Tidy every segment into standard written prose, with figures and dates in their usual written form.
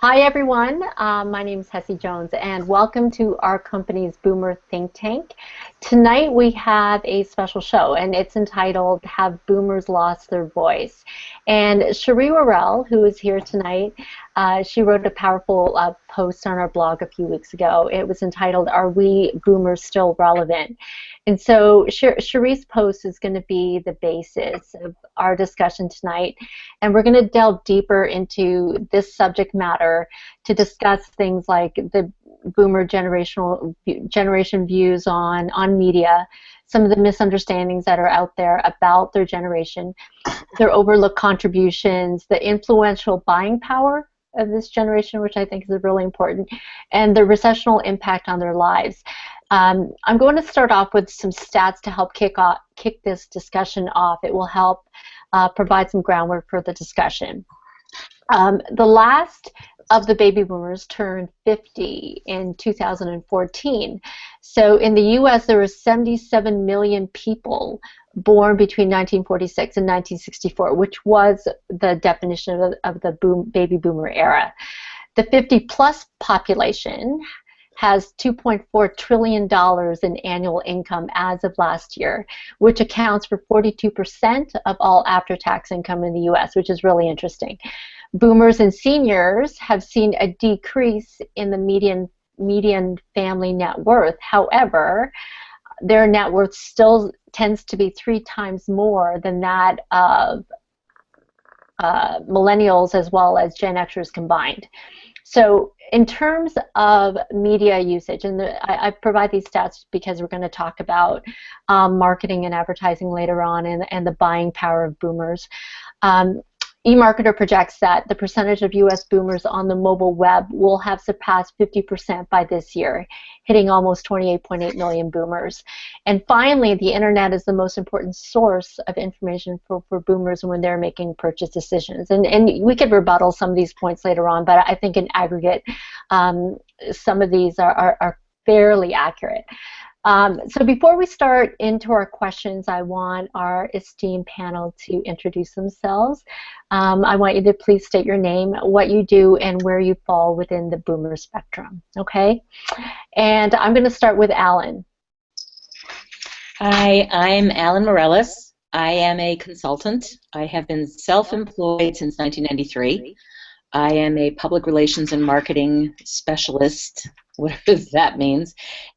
Hi, everyone. My name is Hessie Jones, and welcome to our company's Boomer Think Tank. Tonight, we have a special show, and it's entitled Have Boomers Lost Their Voice? And Cherie Worrell, who is here tonight, she wrote a powerful post on our blog a few weeks ago. It was entitled, Are We Boomers Still Relevant? And so Cherie's post is going to be the basis of our discussion tonight. And we're going to delve deeper into this subject matter to discuss things like the boomer generation views on media, some of the misunderstandings that are out there about their generation, their overlooked contributions, the influential buying power of this generation, which I think is really important, and the recessional impact on their lives. I'm going to start off with some stats to help kick this discussion off. It will help provide some groundwork for the discussion. The last of the baby boomers turned 50 in 2014. So in the U.S., there were 77 million people born between 1946 and 1964, which was the definition of the baby boomer era. The 50-plus population has $2.4 trillion in annual income as of last year, which accounts for 42% of all after-tax income in the U.S., which is really interesting. Boomers and seniors have seen a decrease in the median family net worth. However, their net worth still tends to be 3 times more than that of millennials as well as Gen Xers combined. So in terms of media usage, and I provide these stats because we're going to talk about marketing and advertising later on and the buying power of boomers. eMarketer projects that the percentage of U.S. boomers on the mobile web will have surpassed 50% by this year, hitting almost 28.8 million boomers. And finally, the internet is the most important source of information for boomers when they're making purchase decisions. And we could rebuttal some of these points later on, but I think in aggregate, some of these are fairly accurate. So before we start into our questions, I want our esteemed panel to introduce themselves. I want you to please state your name, what you do, and where you fall within the boomer spectrum, okay? And I'm going to start with Alan. Hi, I'm Alan Morales. I am a consultant. I have been self-employed since 1993. I am a public relations and marketing specialist, whatever that means,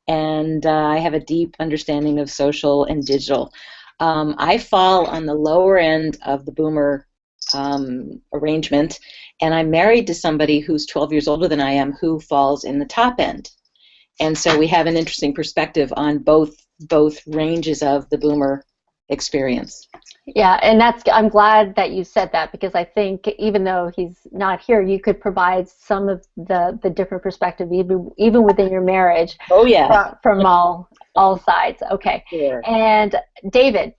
and I have a deep understanding of social and digital. I fall on the lower end of the boomer arrangement, and I'm married to somebody who's 12 years older than I am who falls in the top end. And so we have an interesting perspective on both ranges of the boomer experience. Yeah, and I'm glad that you said that, because I think even though he's not here, you could provide some of the different perspective even within your marriage. Oh yeah, from all sides. Okay. Sure. And David.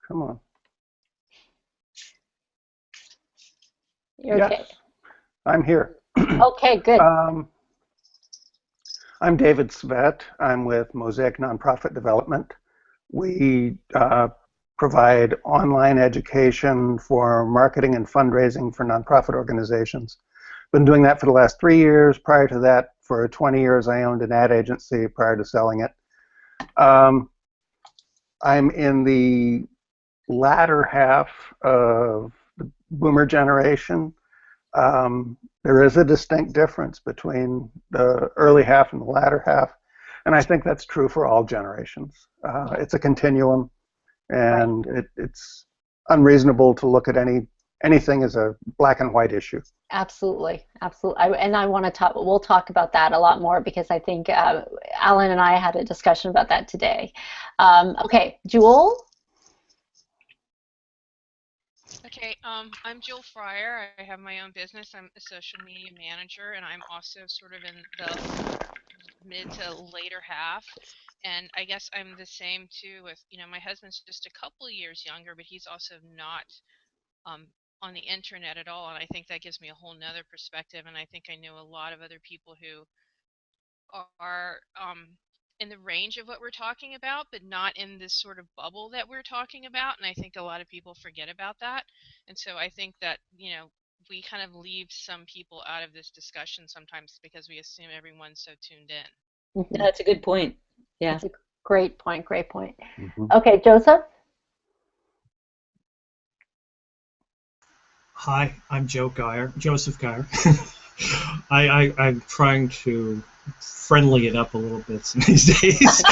Come on. You're yes, okay. I'm here. Okay, good. I'm David Svet. I'm with Mosaic Nonprofit Development. We provide online education for marketing and fundraising for nonprofit organizations. Been doing that for the last 3 years. Prior to that, for 20 years, I owned an ad agency prior to selling it. I'm in the latter half of the boomer generation. There is a distinct difference between the early half and the latter half, and I think that's true for all generations. It's a continuum, and it's unreasonable to look at anything as a black and white issue. Absolutely, absolutely. And I want to talk. We'll talk about that a lot more, because I think Alan and I had a discussion about that today. Okay, Jewel. Okay, I'm Jill Fryer. I have my own business. I'm a social media manager, and I'm also sort of in the mid to later half. And I guess I'm the same too with, my husband's just a couple years younger, but he's also not on the internet at all. And I think that gives me a whole nother perspective. And I think I know a lot of other people who are in the range of what we're talking about, but not in this sort of bubble that we're talking about. And I think a lot of people forget about that. And so I think that, we kind of leave some people out of this discussion sometimes because we assume everyone's so tuned in. Mhm. That's a good point. Yeah. That's a great point. Great point. Mhm. Okay, Joseph. Hi, I'm Joseph Geyer. I'm trying to friendly it up a little bit these days.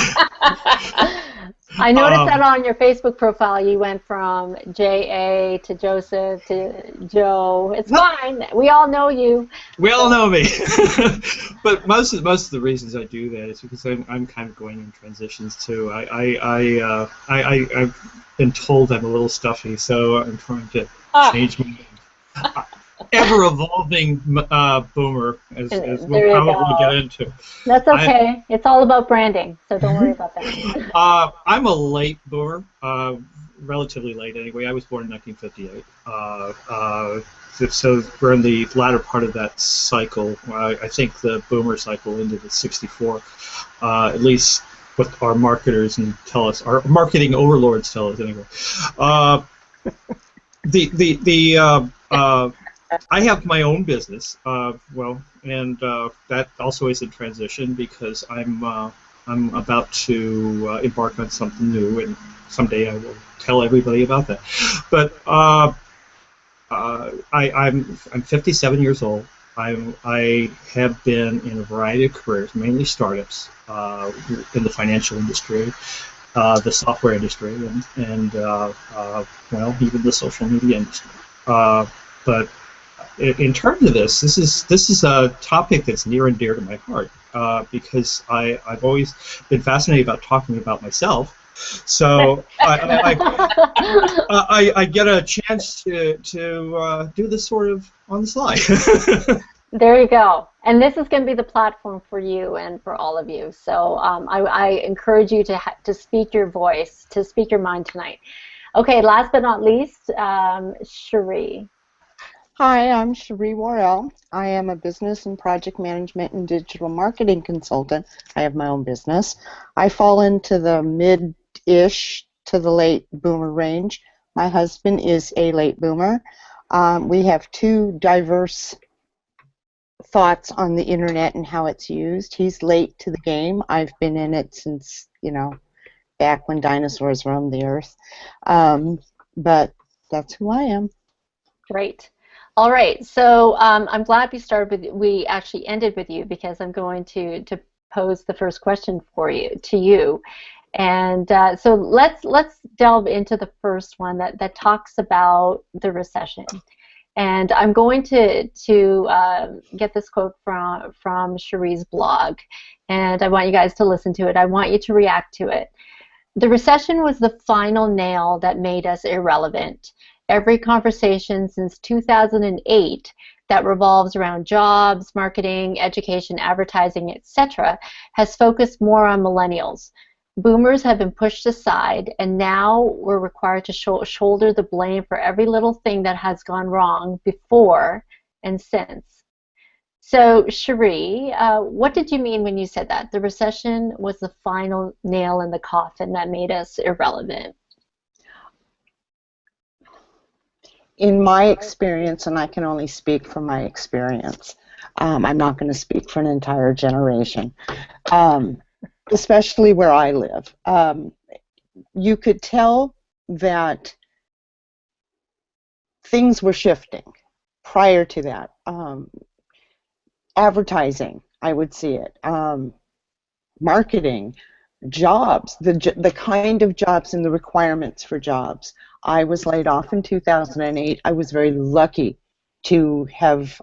I noticed that on your Facebook profile you went from J.A. to Joseph to Joe. It's fine. We all know you. We all know me. But most of the reasons I do that is because I'm kind of going in transitions too. I've been told I'm a little stuffy, so I'm trying to change my ever-evolving boomer as There we'll you probably go. get into. That's okay. It's all about branding, so don't worry about that. I'm a late boomer, relatively late anyway. I was born in 1958. So we're in the latter part of that cycle. I think the boomer cycle ended at 64, at least what our marketers and tell us, our marketing overlords tell us anyway. I have my own business, and that also is in transition because I'm about to embark on something new, and someday I will tell everybody about that. But I'm 57 years old. I have been in a variety of careers, mainly startups, in the financial industry, the software industry, and even the social media industry. But in terms of this is a topic that's near and dear to my heart because I've always been fascinated about talking about myself. So I get a chance to do this sort of on the slide. There you go. And this is going to be the platform for you and for all of you. So I encourage you to speak your voice, to speak your mind tonight. Okay, last but not least, Cherie. Hi, I'm Cherie Worrell. I am a business and project management and digital marketing consultant. I have my own business. I fall into the mid-ish to the late boomer range. My husband is a late boomer. We have two diverse thoughts on the internet and how it's used. He's late to the game. I've been in it since, back when dinosaurs roamed the earth. But that's who I am. Great. All right. So I'm glad we actually ended with you because I'm going to pose the first question to you. And so let's delve into the first one that talks about the recession. And I'm going to get this quote from Cherie's blog, and I want you guys to listen to it. I want you to react to it. The recession was the final nail that made us irrelevant. Every conversation since 2008 that revolves around jobs, marketing, education, advertising, etc., has focused more on millennials. Boomers have been pushed aside, and now we're required to shoulder the blame for every little thing that has gone wrong before and since. So, Cherie, what did you mean when you said that? The recession was the final nail in the coffin that made us irrelevant. In my experience, and I can only speak from my experience, I'm not going to speak for an entire generation, especially where I live. You could tell that things were shifting prior to that. Advertising, I would see it. Marketing, jobs, the kind of jobs and the requirements for jobs. I was laid off in 2008. I was very lucky to have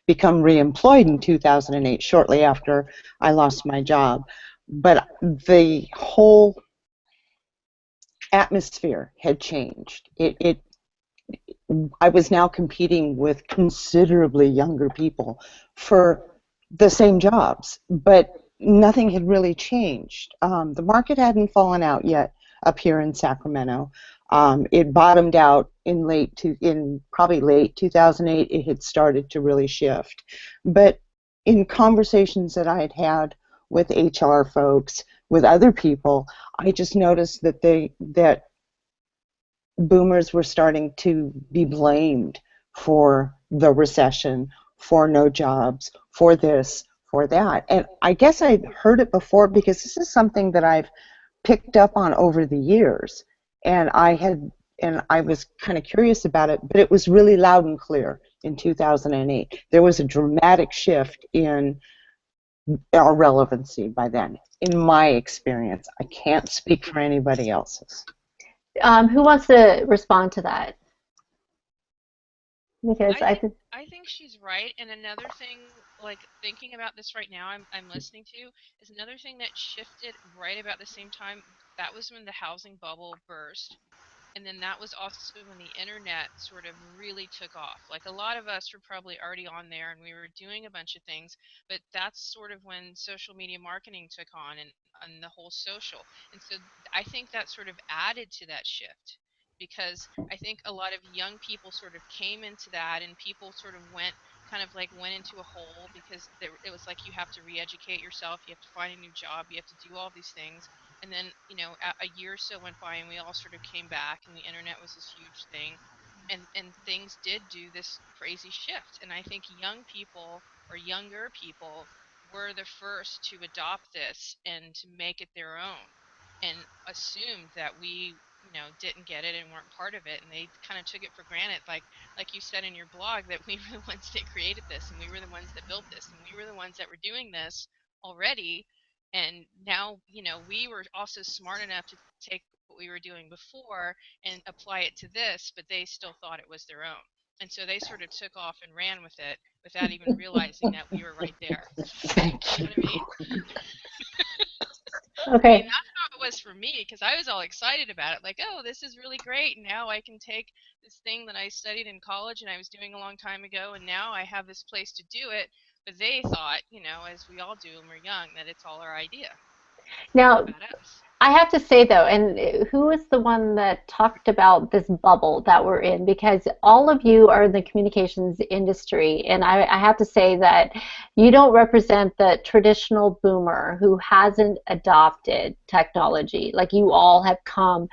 become reemployed in 2008, shortly after I lost my job. But the whole atmosphere had changed. I was now competing with considerably younger people for the same jobs, but nothing had really changed. The market hadn't fallen out yet up here in Sacramento. It bottomed out in probably late 2008. It had started to really shift. But in conversations that I had had with HR folks, with other people, I just noticed that boomers were starting to be blamed for the recession, for no jobs, for this, for that. And I guess I'd heard it before because this is something that I've picked up on over the years. And I was kind of curious about it, but it was really loud and clear in 2008. There was a dramatic shift in our relevancy by then, in my experience. I can't speak for anybody else's. Who wants to respond to that? Because I think she's right. And another thing, like thinking about this right now, I'm listening to, is another thing that shifted right about the same time. That was when the housing bubble burst. And then that was also when the internet sort of really took off. Like a lot of us were probably already on there and we were doing a bunch of things, but that's sort of when social media marketing took on and the whole social. And so I think that sort of added to that shift because I think a lot of young people sort of came into that and people sort of went into a hole because it was like you have to re-educate yourself, you have to find a new job, you have to do all these things. And then, a year or so went by and we all sort of came back and the internet was this huge thing. And things did do this crazy shift. And I think young people or younger people were the first to adopt this and to make it their own and assumed that we, didn't get it and weren't part of it. And they kind of took it for granted. Like you said in your blog, that we were the ones that created this and we were the ones that built this and we were the ones that were doing this already. And now, we were also smart enough to take what we were doing before and apply it to this, but they still thought it was their own. And so they sort of took off and ran with it without even realizing that we were right there. Thank You know you. what I mean? I mean, okay. that's how it was for me because I was all excited about it. Like, oh, this is really great. Now I can take this thing that I studied in college and I was doing a long time ago, and now I have this place to do it. But they thought, as we all do when we're young, that it's all our idea. It's all Now, about us. I have to say though, and who is the one that talked about this bubble that we're in? Because all of you are in the communications industry, and I have to say that you don't represent the traditional boomer who hasn't adopted technology. Like you all have come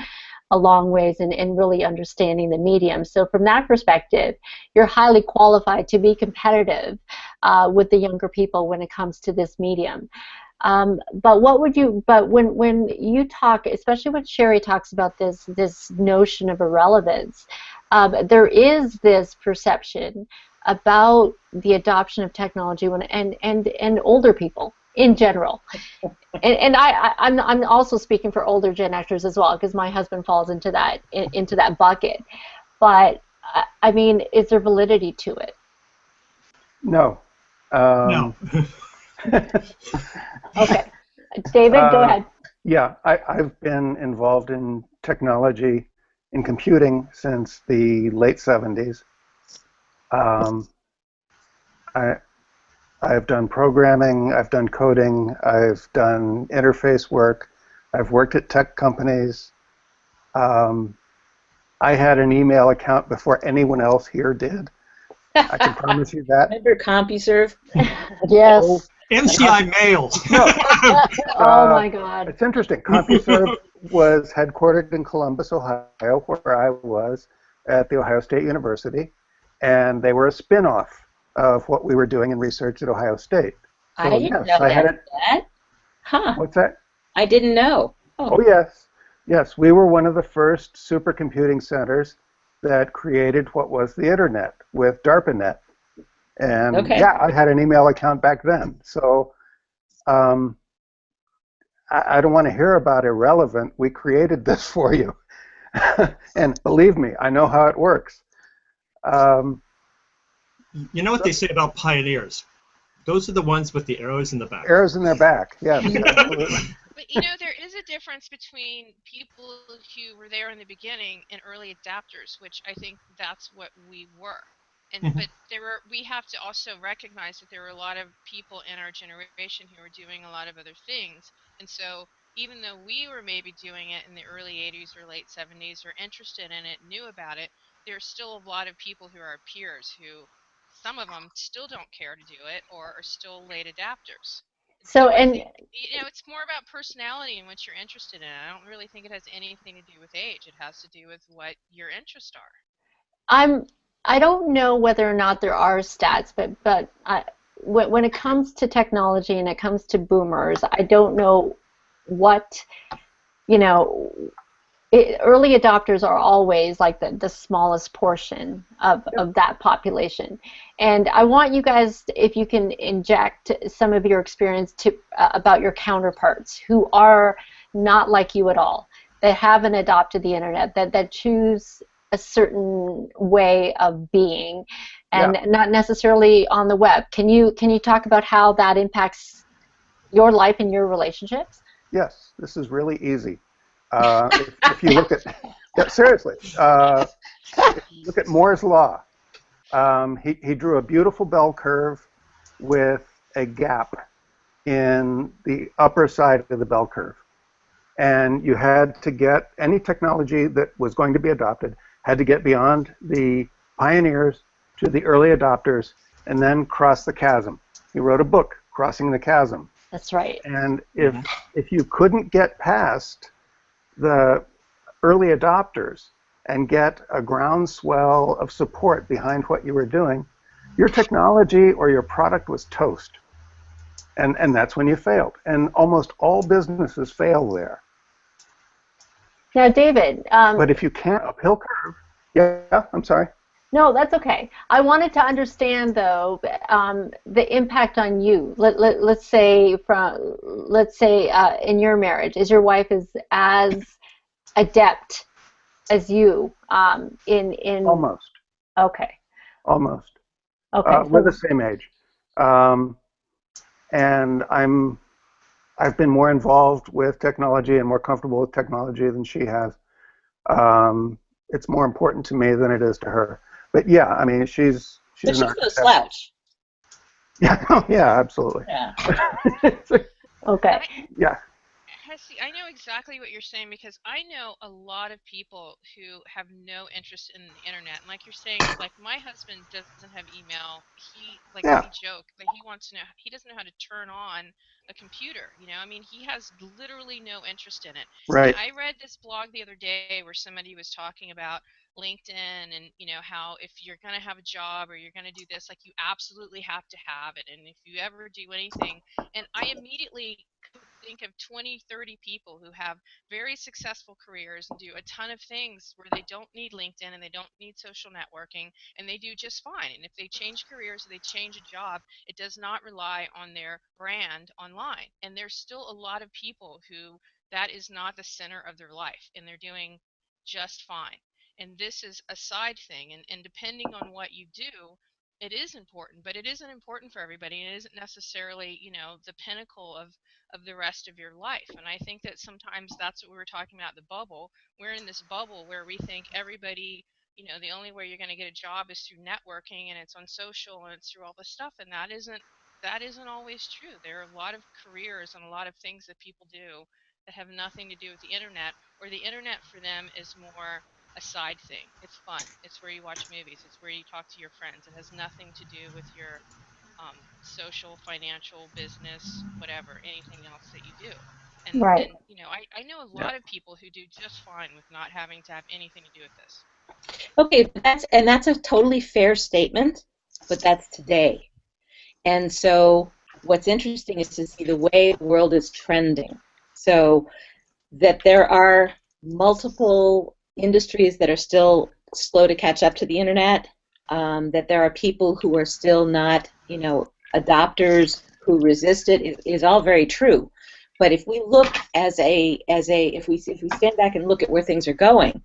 a long ways in really understanding the medium. So from that perspective, you're highly qualified to be competitive with the younger people when it comes to this medium. But when you talk, especially when Sherry talks about this notion of irrelevance, there is this perception about the adoption of technology and older people in general. And I'm also speaking for older Gen Xers as well because my husband falls into that bucket. But I mean, is there validity to it? No. No. Okay, David, go ahead. Yeah, I've been involved in technology, in computing since the late 70s. Um, I've done programming, I've done coding, I've done interface work, I've worked at tech companies. Um, I had an email account before anyone else here did. I can promise you that. Remember CompuServe? Yes. MCI Mail. No, Oh my God. it's interesting. CompuServe was headquartered in Columbus, Ohio, where I was at the Ohio State University, and they were a spin-off of what we were doing in research at Ohio State. So, I didn't yes, know I had it. that. Huh. What's that? I didn't know. Oh, yes. Yes, we were one of the first supercomputing centers that created what was the internet with DARPANET. And Okay. yeah, I had an email account back then. So I don't want to hear about irrelevant. We created this for you. And believe me, I know how it works. You know what they say about pioneers? Those are the ones with the arrows in the back. Arrows in their back, yes, absolutely. But there is a difference between people who were there in the beginning and early adapters, which I think that's what we were. And but we have to also recognize that there were a lot of people in our generation who were doing a lot of other things. And so even though we were maybe doing it in the early 80s or late 70s or interested in it, knew about it, there's still a lot of people who are our peers who some of them still don't care to do it or are still late adapters. So, I and think, it's more about personality and what you're interested in. I don't really think it has anything to do with age. It has to do with what your interests are. I'm I don't know whether or not there are stats, but when it comes to technology and it comes to boomers, I don't know what, you know, early adopters are always like the smallest portion of that population. And I want you guys, if you can inject some of your experience about your counterparts who are not like you at all, that haven't adopted the internet, that choose a certain way of being and not necessarily on the web. Can you talk about how that impacts your life and your relationships? Yes, this is really easy. If you look at, yeah, seriously, if you look at Moore's law, he drew a beautiful bell curve with a gap in the upper side of the bell curve. And you had to get any technology that was going to be adopted, had to get beyond the pioneers to the early adopters, and then cross the chasm. He wrote a book, Crossing the Chasm. That's right. And if you couldn't get past the early adopters and get a groundswell of support behind what you were doing, your technology or your product was toast. And that's when you failed. And almost all businesses fail there. Now, David. But if you can't, uphill curve. Yeah, I'm sorry. No, that's okay. I wanted to understand, though, the impact on you. Let's say in your marriage, is your wife as adept as you in? Almost. Okay. Almost. Okay. We're the same age, and I've been more involved with technology and more comfortable with technology than she has. It's more important to me than it is to her. But yeah, I mean, she's no slouch. Yeah, yeah, absolutely. Yeah. Okay. Yeah. Hesse, I know exactly what you're saying because I know a lot of people who have no interest in the internet. And like you're saying, like my husband doesn't have email. We joke that he wants to know, he doesn't know how to turn on a computer. I mean, he has literally no interest in it. Right. And I read this blog the other day where somebody was talking about LinkedIn and how if you're going to have a job or you're going to do this, like you absolutely have to have it. And if you ever do anything, and I immediately think of 20, 30 people who have very successful careers and do a ton of things where they don't need LinkedIn and they don't need social networking and they do just fine. And if they change careers or they change a job, it does not rely on their brand online. And there's still a lot of people who that is not the center of their life and they're doing just fine. And this is a side thing. And depending on what you do, it is important, but it isn't important for everybody. And it isn't necessarily, the pinnacle of the rest of your life. And I think that sometimes that's what we were talking about, the bubble. We're in this bubble where we think everybody, the only way you're going to get a job is through networking and it's on social and it's through all this stuff. And that isn't always true. There are a lot of careers and a lot of things that people do that have nothing to do with the internet, or the internet for them is more a side thing. It's fun. It's where you watch movies. It's where you talk to your friends. It has nothing to do with your social, financial, business, whatever, anything else that you do. And Right. I know a lot of people who do just fine with not having to have anything to do with this. Okay, that's a totally fair statement, but that's today. And so what's interesting is to see the way the world is trending. So that there are multiple industries that are still slow to catch up to the internet, that there are people who are still not, adopters who resist it is all very true. But if we look if we stand back and look at where things are going,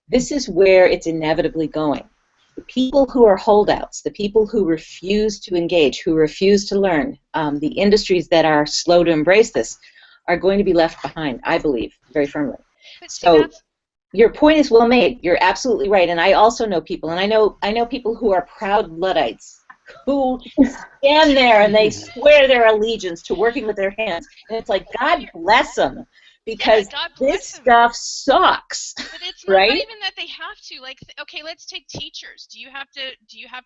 this is where it's inevitably going. The people who are holdouts, the people who refuse to engage, who refuse to learn, the industries that are slow to embrace this are going to be left behind, I believe, very firmly. So your point is well made. You're absolutely right. And I also know people, and I know people who are proud Luddites who stand there and they swear their allegiance to working with their hands. And it's like, God bless them. because God this bless them. stuff sucks. But it's not right? even that they have to. Like, okay, let's take teachers. Do you have to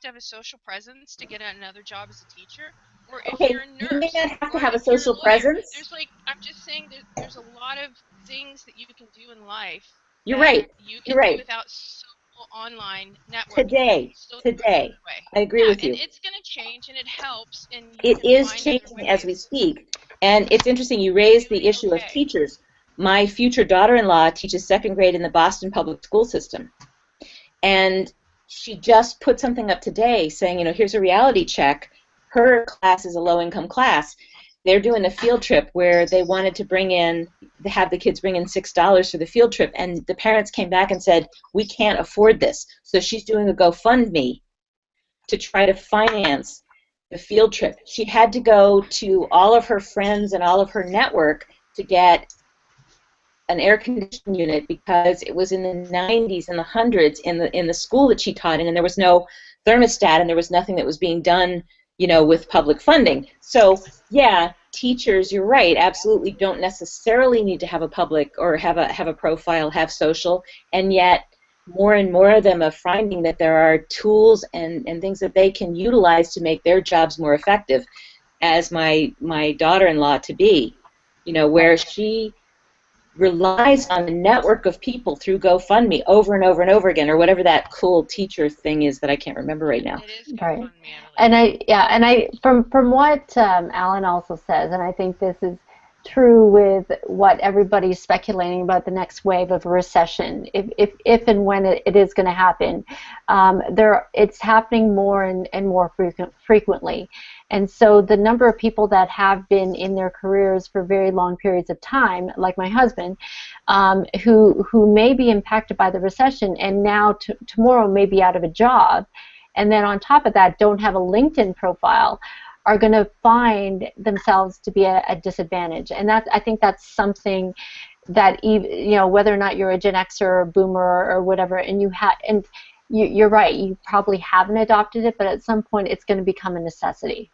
have a social presence to get another job as a teacher? Or if Okay, you're a you may nurse, not have to or have a if you're a social lawyer, presence. there's like, I'm just saying there's a lot of things that you can do in life You're that right. you You're can do right. without social online networking. Today, Still do it today, that way. I agree Yeah, with and you. it's going to change, and it helps, and you It can is find other changing as we ways. speak. And it's interesting, you raised the Doing issue of okay. teachers. My future daughter-in-law teaches second grade in the Boston public school system. And she just put something up today saying, you know, here's a reality check. Her class is a low-income class. They're doing a field trip where they wanted to have the kids bring in $6 for the field trip, and the parents came back and said, we can't afford this. So she's doing a GoFundMe to try to finance the field trip. She had to go to all of her friends and all of her network to get an air conditioning unit because it was in the 90s and the hundreds in the school that she taught in, and there was no thermostat and there was nothing that was being done, you know, with public funding. So yeah, teachers, you're right, absolutely don't necessarily need to have a public or have a profile, have social, and yet more and more of them are finding that there are tools and things that they can utilize to make their jobs more effective, as my daughter-in-law to be, you know, where she relies on a network of people through GoFundMe over and over and over again, or whatever that cool teacher thing is that I can't remember right now. It is Right. GoFundMe. And I from what Alan also says, and I think this is true with what everybody's speculating about the next wave of a recession, if and when it is going to happen, it's happening more and more frequently. And so the number of people that have been in their careers for very long periods of time, like my husband, who may be impacted by the recession and now tomorrow may be out of a job, and then on top of that don't have a LinkedIn profile, are going to find themselves to be a disadvantage. And I think that's something that, you know, whether or not you're a Gen Xer or Boomer or whatever, and you're right, you probably haven't adopted it, but at some point it's going to become a necessity.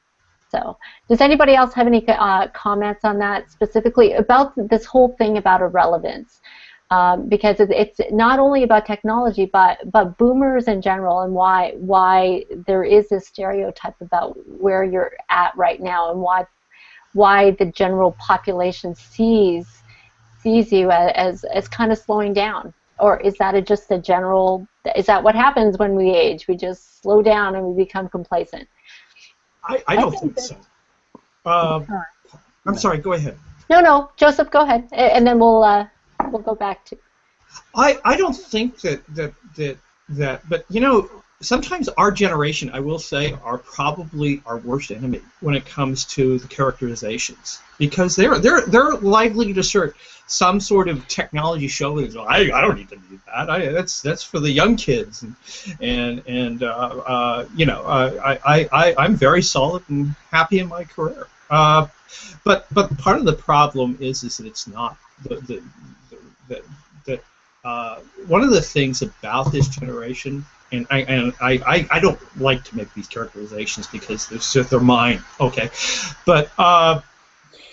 So, does anybody else have any comments on that specifically about this whole thing about irrelevance? Because it's not only about technology, but boomers in general, and why there is this stereotype about where you're at right now, and why the general population sees you as kind of slowing down. Or is that just a general? Is that what happens when we age? We just slow down and we become complacent. I don't think so. I'm sorry. Go ahead. No, Joseph, go ahead, and then we'll go back to. I don't think that. But you know, sometimes our generation, I will say, are probably our worst enemy when it comes to the characterizations, because they're likely to assert some sort of technology show that I don't need to do that. That's for the young kids, and you know, I'm very solid and happy in my career. But part of the problem is that it's not one of the things about this generation, and I don't like to make these characterizations because they're mine, okay, but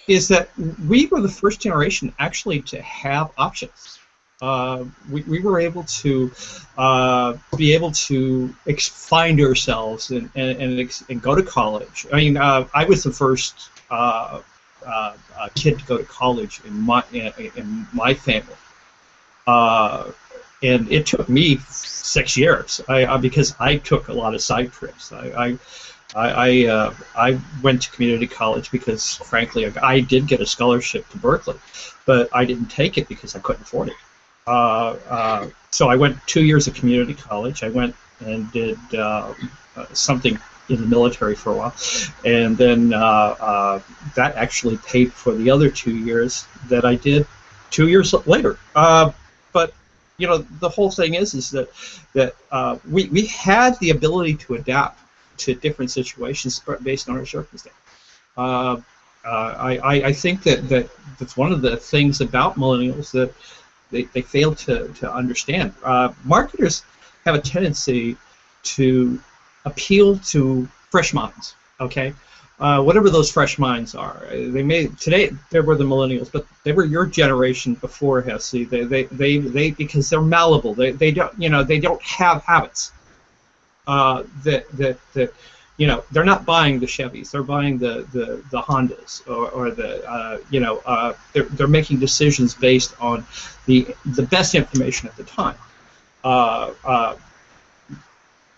is that we were the first generation actually to have options. We were able to find ourselves and go to college. I mean, I was the first kid to go to college in my family. And it took me 6 years because I took a lot of side trips. I went to community college because, frankly, I did get a scholarship to Berkeley, but I didn't take it because I couldn't afford it. So I went 2 years of community college. I went and did something in the military for a while, and then that actually paid for the other 2 years that I did 2 years later. But you know, the whole thing is that we had the ability to adapt to different situations based on our circumstance. I think that's one of the things about millennials that they fail to understand. Marketers have a tendency to appeal to fresh minds. Okay, whatever those fresh minds are. Today they were the millennials, but they were your generation before, Hesse. They because they're malleable. They don't they don't have habits. That they're not buying the Chevys. They're buying the Hondas or they're making decisions based on the best information at the time.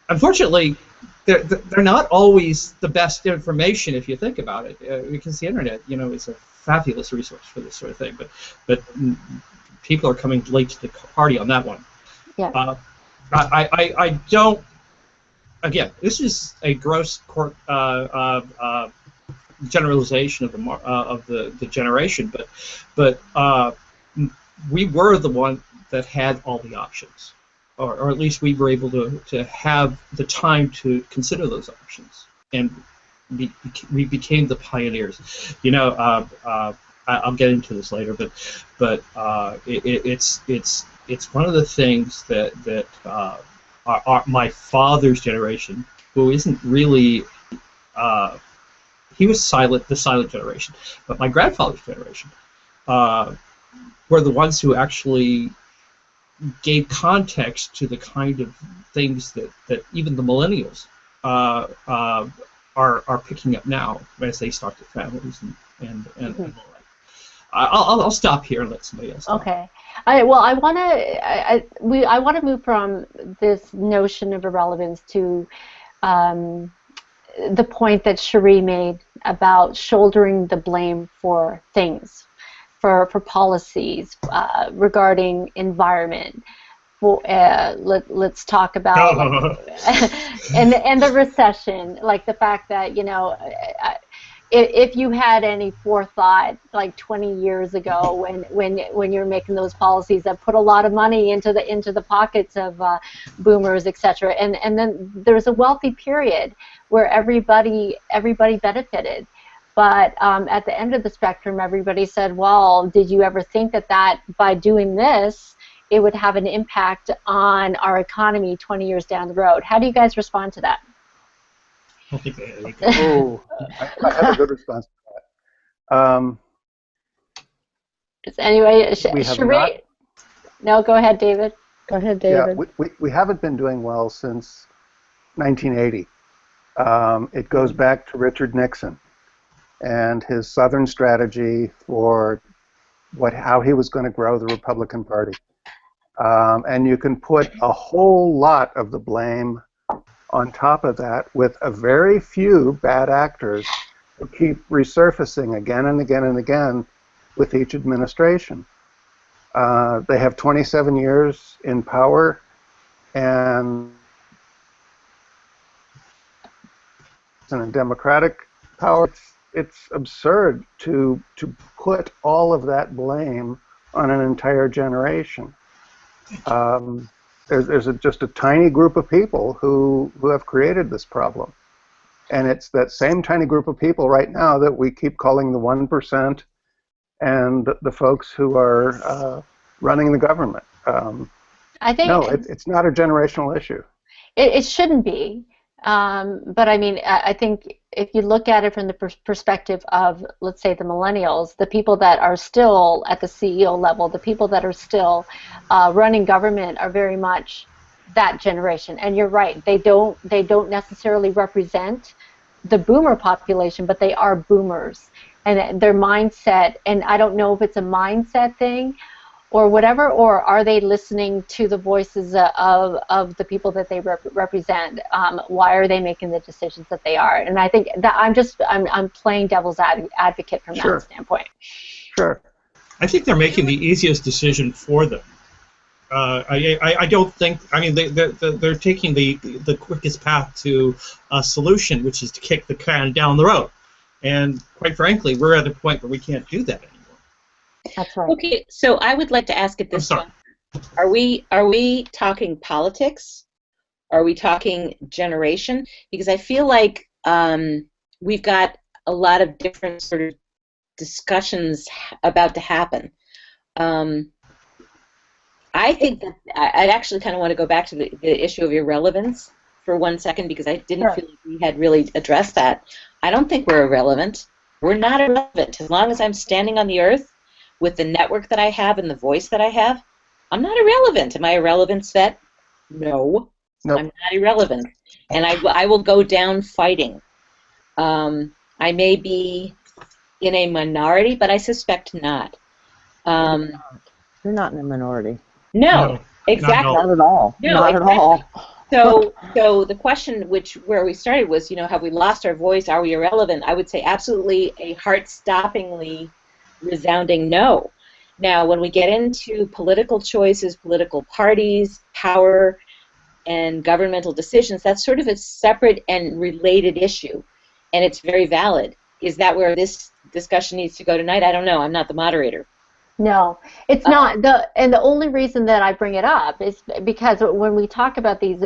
Unfortunately, they're not always the best information if you think about it, because the internet, is a fabulous resource for this sort of thing. But people are coming late to the party on that one. Yeah. I don't. Again, this is a gross generalization of the generation, but we were the one that had all the options. Or at least we were able to have the time to consider those options, and we became the pioneers. I'll get into this later, but it's one of the things that my father's generation, who isn't really he was the silent generation, but my grandfather's generation were the ones who actually gave context to the kind of things that even the millennials are picking up now as they start their families and all that. I'll stop here and let somebody else talk. Okay. I want to move from this notion of irrelevance to the point that Cherie made about shouldering the blame for things. For policies regarding environment. Let's talk about and the recession, like the fact that if you had any forethought like 20 years ago when you're making those policies that put a lot of money into the pockets of boomers, etc. And then there's a wealthy period where everybody benefited. But at the end of the spectrum, everybody said, well, did you ever think that by doing this, it would have an impact on our economy 20 years down the road? How do you guys respond to that? I think they had anything. Oh, I have a good response to that. Anyway, we have Cherie? not, No, go ahead, David. Go ahead, David. Yeah, we haven't been doing well since 1980. It goes back to Richard Nixon and his Southern strategy for how he was going to grow the Republican Party. And you can put a whole lot of the blame on top of that with a very few bad actors who keep resurfacing again and again and again with each administration. They have 27 years in power, and in Democratic power, it's absurd to put all of that blame on an entire generation. There's just a tiny group of people who have created this problem. And it's that same tiny group of people right now that we keep calling the 1% and the folks who are running the government. I think it's not a generational issue. It shouldn't be. But I mean, I think if you look at it from the perspective of, let's say, the millennials, the people that are still at the CEO level, the people that are still running government are very much that generation. And you're right, they don't necessarily represent the boomer population, but they are boomers. And their mindset, and I don't know if it's a mindset thing or whatever, or are they listening to the voices of the people that they represent? Why are they making the decisions that they are? And I think that I'm playing devil's advocate from that standpoint. Sure. I think they're making the easiest decision for them. I don't think. I mean, they're taking the quickest path to a solution, which is to kick the can down the road. And quite frankly, we're at a point where we can't do that anymore. That's right. Okay, so I would like to ask at this point, are we talking politics? Are we talking generation? Because I feel like we've got a lot of different sort of discussions about to happen. I think that I'd actually kind of want to go back to the issue of irrelevance for 1 second, because I didn't feel like we had really addressed that. I don't think we're irrelevant. We're not irrelevant. As long as I'm standing on the earth with the network that I have and the voice that I have, I'm not irrelevant. Am I irrelevant, Svet? No, Nope. I'm not irrelevant. And I will go down fighting. I may be in a minority, but I suspect not. You're not in a minority. No, exactly. Not at all. No, not exactly. at all. So the question where we started was, have we lost our voice? Are we irrelevant? I would say absolutely a heart-stoppingly resounding no. Now, when we get into political choices, political parties, power, and governmental decisions, that's sort of a separate and related issue, and it's very valid. Is that where this discussion needs to go tonight? I don't know. I'm not the moderator. No, it's not. The only reason that I bring it up is because when we talk about these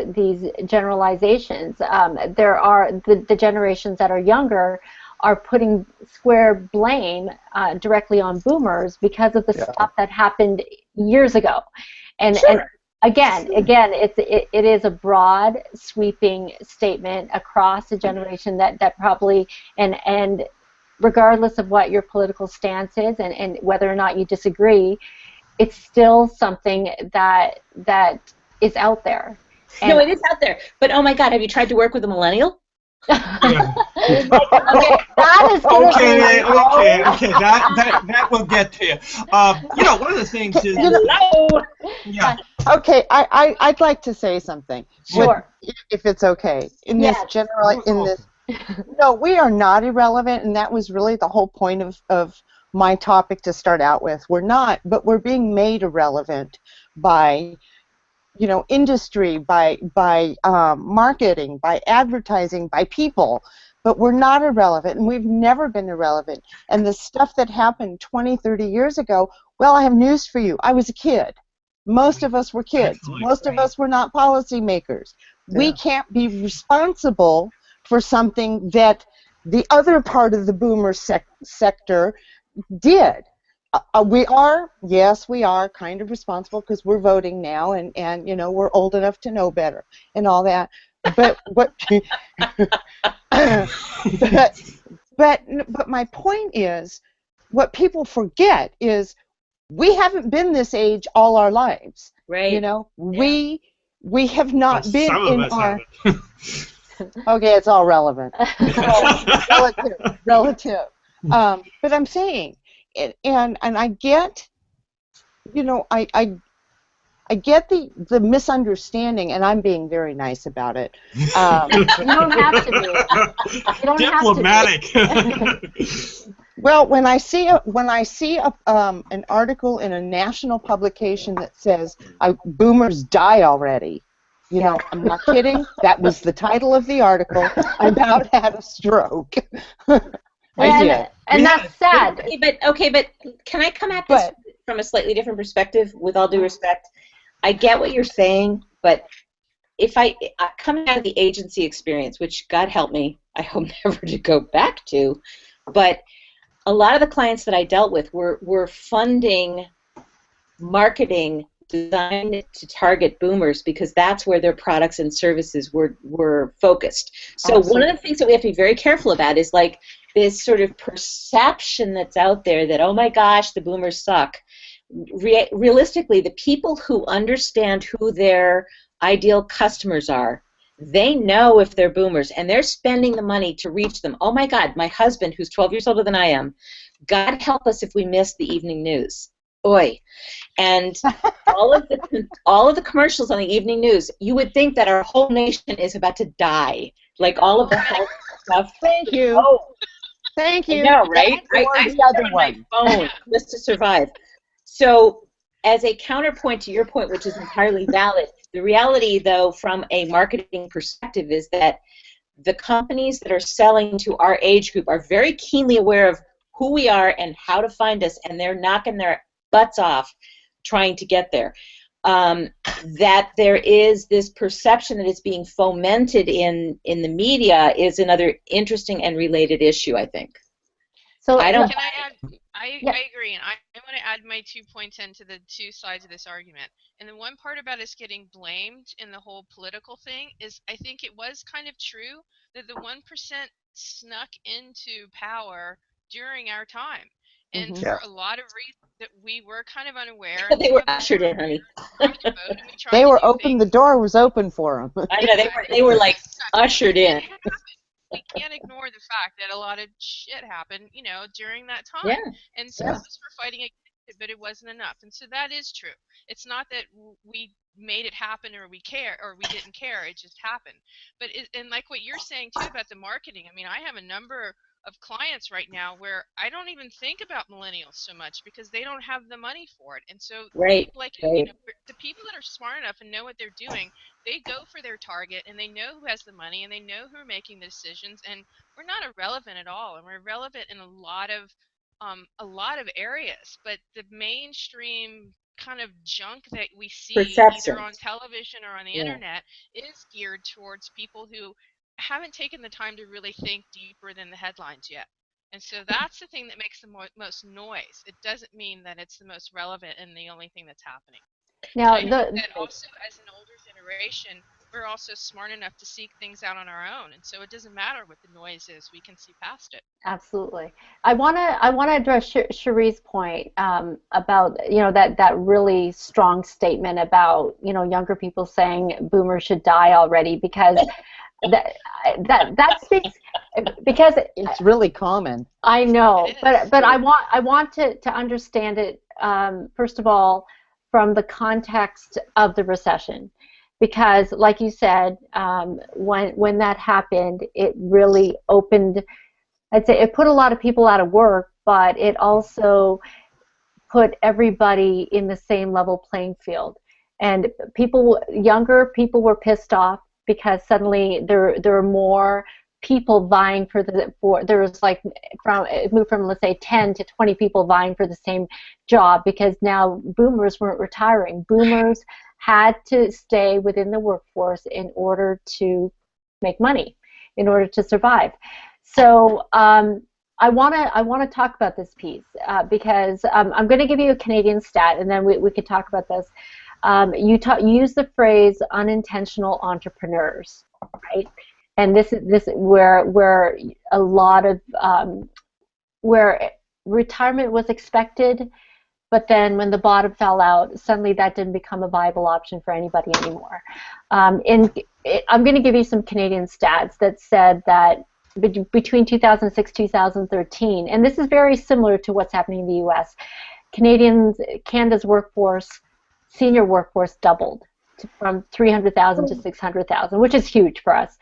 generalizations, there are the generations that are younger are putting square blame directly on boomers because of the stuff that happened years ago, and again, it is a broad, sweeping statement across a generation that probably and regardless of what your political stance is and whether or not you disagree, it's still something that is out there. And no, it is out there. But oh my God, have you tried to work with a millennial? Yeah. okay, that is gonna Okay. That will get to you. One of the things is. Yeah. Okay, I'd like to say something. Sure. If it's okay. In Yes. this general, in this. No, we are not irrelevant, and that was really the whole point of my topic to start out with. We're not, but we're being made irrelevant by, industry, by marketing, by advertising, by people. But we're not irrelevant, and we've never been irrelevant. And the stuff that happened 20, 30 years ago, well, I have news for you. I was a kid. Most of us were kids. Most of us were not policymakers. We can't be responsible for something that the other part of the boomer sector did. We are kind of responsible because we're voting now, and we're old enough to know better and all that. But but my point is, what people forget is we haven't been this age all our lives. Right. We have not been some in of us our. haven't. Okay, it's all relevant. Relative. But I'm saying, and I get, I get the misunderstanding, and I'm being very nice about it. You don't have to be. You don't Diplomatic. have to be. Well, when I see an article in a national publication that says boomers die already, I'm not kidding. That was the title of the article. I about had a stroke. I did. And that's sad. Okay, but can I come at this from a slightly different perspective? With all due respect, I get what you're saying, but if coming out of the agency experience, which God help me, I hope never to go back to, but a lot of the clients that I dealt with were funding marketing designed to target boomers because that's where their products and services were focused. So one of the things that we have to be very careful about is like this sort of perception that's out there that, oh my gosh, the boomers suck. Realistically, the people who understand who their ideal customers are, they know if they're boomers, and they're spending the money to reach them. Oh my God, my husband, who's 12 years older than I am, God help us if we miss the evening news. Oy. And all of the commercials on the evening news, you would think that our whole nation is about to die. Like all of the health stuff. Thank you. Oh. Thank you. I know, right? I the other on one. my phone just to survive. So as a counterpoint to your point, which is entirely valid, the reality, though, from a marketing perspective is that the companies that are selling to our age group are very keenly aware of who we are and how to find us, and they're knocking their butts off trying to get there. That there is this perception that is being fomented in the media is another interesting and related issue, I think. So I don't. Can I add? I agree, and I want to add my 2 points into the two sides of this argument. And the one part about us getting blamed in the whole political thing is I think it was kind of true that the 1% snuck into power during our time. And Mhm. for Yeah. a lot of reasons that we were kind of unaware. They were ushered in, honey. They were open. The door was open for them. I know they were like ushered in. It happened. We can't ignore the fact that a lot of shit happened, during that time. Yeah. And some of us were fighting against it, but it wasn't enough. And so that is true. It's not that we made it happen or we didn't care. It just happened. But and like what you're saying too about the marketing. I mean, I have a number of clients right now where I don't even think about millennials so much because they don't have the money for it. And so Right. like Right. the people that are smart enough and know what they're doing, they go for their target and they know who has the money and they know who are making the decisions, and we're not irrelevant at all, and we're relevant in a lot of areas, but the mainstream kind of junk that we see Perception. either on television or on the internet is geared towards people who haven't taken the time to really think deeper than the headlines yet. And so that's the thing that makes the most noise. It doesn't mean that it's the most relevant and the only thing that's happening. Now, I think that also, as an older generation, we're also smart enough to seek things out on our own, and so it doesn't matter what the noise is; we can see past it. absolutely. I wanna address Cherie's point about that really strong statement about younger people saying boomers should die already, because that speaks, because It's really common. I know, It is. but I want to understand it, first of all, from the context of the recession, because like you said, when that happened, it really opened. I'd say it put a lot of people out of work, but it also put everybody in the same level playing field. And younger people were pissed off because suddenly there are more people vying there was like it moved from, let's say, 10 to 20 people vying for the same job, because now boomers weren't retiring. Boomers had to stay within the workforce in order to make money, in order to survive. So I want to talk about this piece because I'm going to give you a Canadian stat, and then we could talk about this. You use the phrase unintentional entrepreneurs, right? And this is where a lot of where retirement was expected, but then when the bottom fell out, suddenly that didn't become a viable option for anybody anymore. I'm going to give you some Canadian stats that said that between 2006 2013, and this is very similar to what's happening in the U.S., Canada's senior workforce doubled from 300,000 to 600,000, which is huge for us.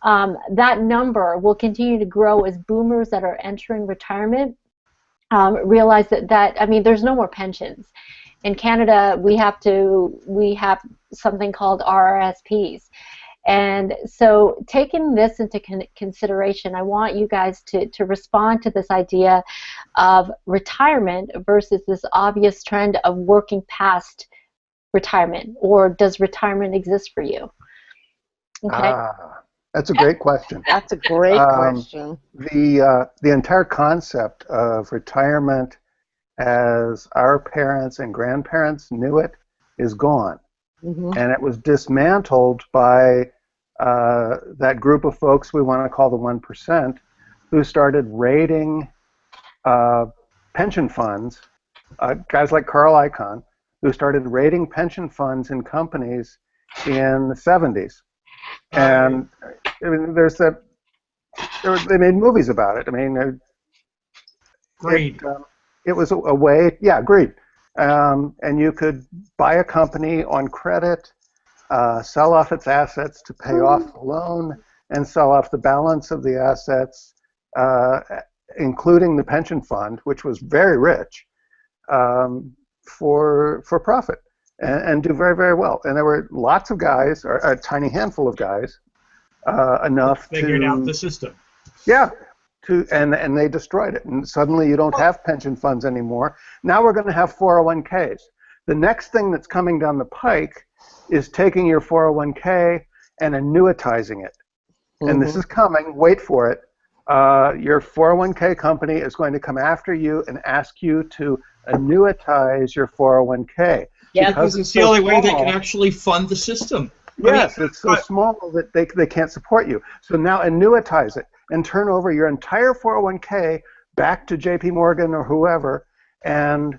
That number will continue to grow as boomers that are entering retirement realize that I mean, there's no more pensions. In Canada, we have something called RRSPs. And so taking this into consideration, I want you guys to respond to this idea of retirement versus this obvious trend of working past retirement, or does retirement exist for you? Okay. That's a great question. That's a great question. The entire concept of retirement as our parents and grandparents knew it is gone. Mm-hmm. And it was dismantled by that group of folks we want to call the 1%, who started raiding pension funds, guys like Carl Icahn, who started raiding pension funds in companies in the 70s. And I mean, they made movies about it. I mean, Greed. It was a way, greed. And you could buy a company on credit, sell off its assets to pay off the loan, and sell off the balance of the assets, including the pension fund, which was very rich, for profit, and do very, very well. And there were lots of guys, or a tiny handful of guys, enough figured out the system. Yeah. And they destroyed it. And suddenly you don't have pension funds anymore. Now we're going to have 401ks. The next thing that's coming down the pike is taking your 401k and annuitizing it. Mm-hmm. And this is coming. Wait for it. Your 401k company is going to come after you and ask you to annuitize your 401k. Yeah, because it's the only way they can actually fund the system. Yes, it's so small that they can't support you. So now annuitize it. and turn over your entire 401k back to JP Morgan or whoever, and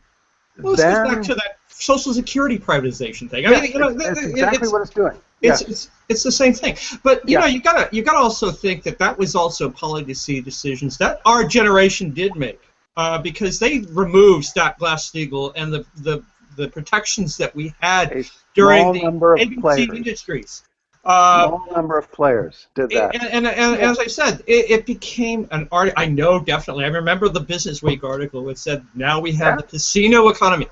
well, this goes back to that Social Security privatization thing. I mean, it's exactly what it's doing. It's the same thing. But you know, you gotta also think that was also policy decisions that our generation did make, because they removed Glass-Steagall and the protections that we had during the ABC Industries. Small number of players did that. And as I said, it became an art. I know definitely. I remember the Business Week article that said, "Now we have the casino economy,"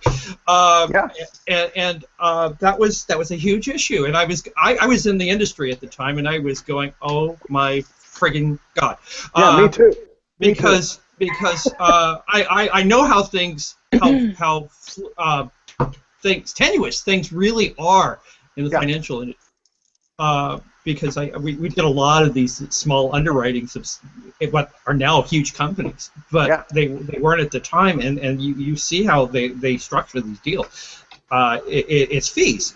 and that was a huge issue. And I was in the industry at the time, and I was going, "Oh my friggin' God!" Yeah, me too. Because I know how tenuous things really are in the financial industry. Because we did a lot of these small underwritings of what are now huge companies, but they weren't at the time, and you see how they structure these deals. It's fees,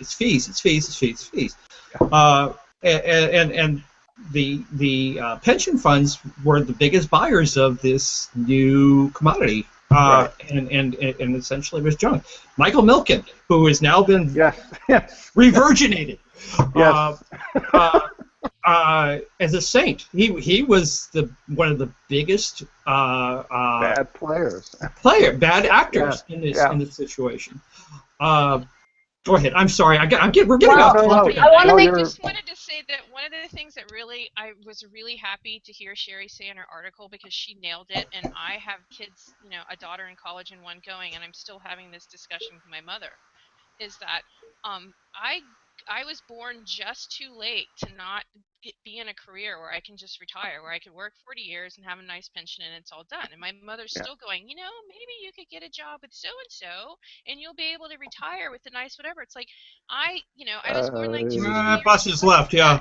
and the pension funds were the biggest buyers of this new commodity. And essentially was junk. Michael Milken, who has now been revirginated. As a saint, he was one of the biggest bad actors in this situation. Go ahead. I'm sorry. We're getting off topic. I just wanted to say that one of the things that I was really happy to hear Sherry say in her article, because she nailed it. And I have kids, a daughter in college and one going, and I'm still having this discussion with my mother. Is that I was born just too late to not be in a career where I can just retire, where I could work 40 years and have a nice pension and it's all done. And my mother's still going, maybe you could get a job with so-and-so and you'll be able to retire with a nice whatever. It's like, I was born like 2 years bus is left, the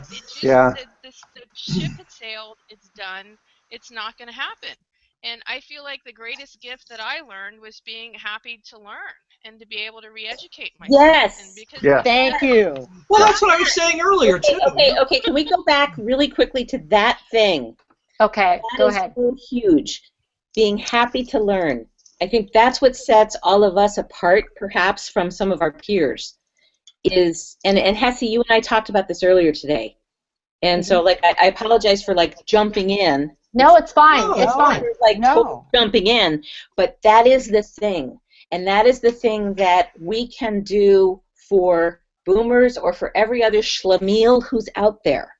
ship had sailed, it's done, it's not going to happen. And I feel like the greatest gift that I learned was being happy to learn and to be able to re-educate myself. Yes. Thank you. Well, that's what I was saying earlier, too. Okay. Can we go back really quickly to that thing? Okay, go ahead. That is so huge. Being happy to learn. I think that's what sets all of us apart, perhaps, from some of our peers. And Hesse, you and I talked about this earlier today. And so, I apologize for, jumping in. No, it's fine. It's fine. Jumping in, but that is the thing, and that is the thing that we can do for boomers or for every other schlemiel who's out there,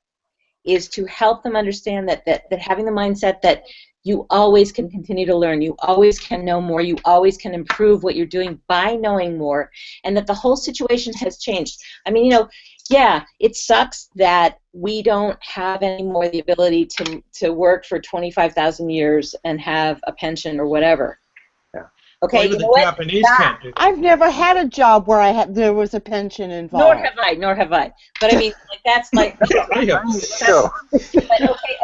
is to help them understand that having the mindset that you always can continue to learn, you always can know more, you always can improve what you're doing by knowing more, and that the whole situation has changed. I mean, it sucks that we don't have anymore the ability to work for 25,000 years and have a pension or whatever. Yeah. Okay. Well, the Japanese can't do that. I've never had a job where there was a pension involved. Nor have I. But I mean, that's like. But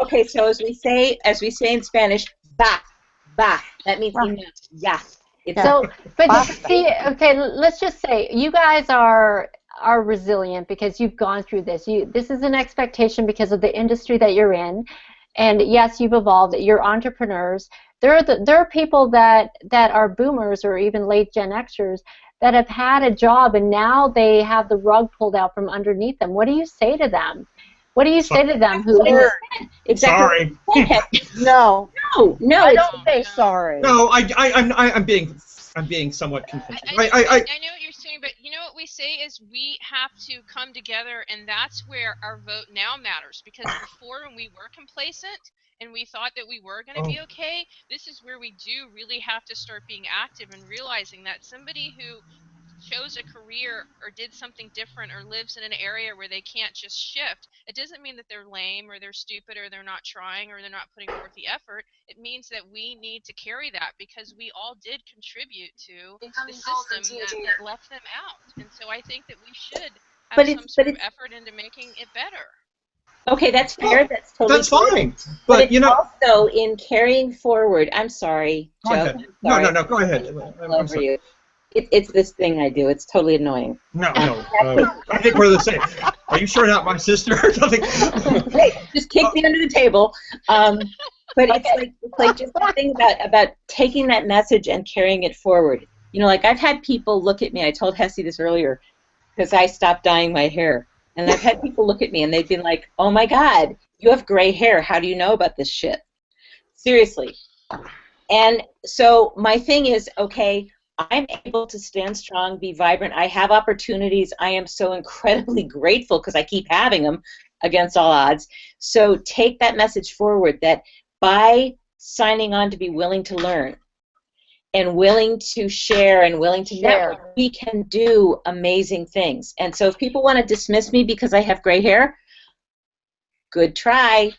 okay. So as we say in Spanish, ba. That means enough. Yeah. So, but see, okay, let's just say you guys are resilient because you've gone through this. This is an expectation because of the industry that you're in, and yes, you've evolved. You're entrepreneurs. There are people that are boomers or even late Gen Xers that have had a job and now they have the rug pulled out from underneath them. What do you say to them? What do you say to them? Sorry. No. I don't say sorry. No, I'm being somewhat convinced. I know what you're saying, but you know what we say is we have to come together, and that's where our vote now matters. Because before, when we were complacent and we thought that we were going to be okay, this is where we do really have to start being active and realizing that somebody who chose a career or did something different or lives in an area where they can't just shift, it doesn't mean that they're lame or they're stupid or they're not trying or they're not putting forth the effort. It means that we need to carry that because we all did contribute to the system that left them out. And so I think that we should have some sort of effort into making it better. Okay, that's fair. That's totally fine. But also in carrying forward. I'm sorry, Joe. Go ahead. No. Go ahead. I'm sorry. You. It's this thing I do. It's totally annoying. No. I think we're the same. Are you sure not my sister or something? Hey, just kick me under the table. But it's like just the thing about taking that message and carrying it forward. You know, like I've had people look at me. I told Hessie this earlier because I stopped dyeing my hair, and I've had people look at me and they've been like, "Oh my God, you have gray hair. How do you know about this shit?" Seriously. And so my thing is, okay, I'm able to stand strong, be vibrant. I have opportunities. I am so incredibly grateful because I keep having them against all odds. So take that message forward that by signing on to be willing to learn and willing to share and willing to network, we can do amazing things. And so if people want to dismiss me because I have gray hair, good try.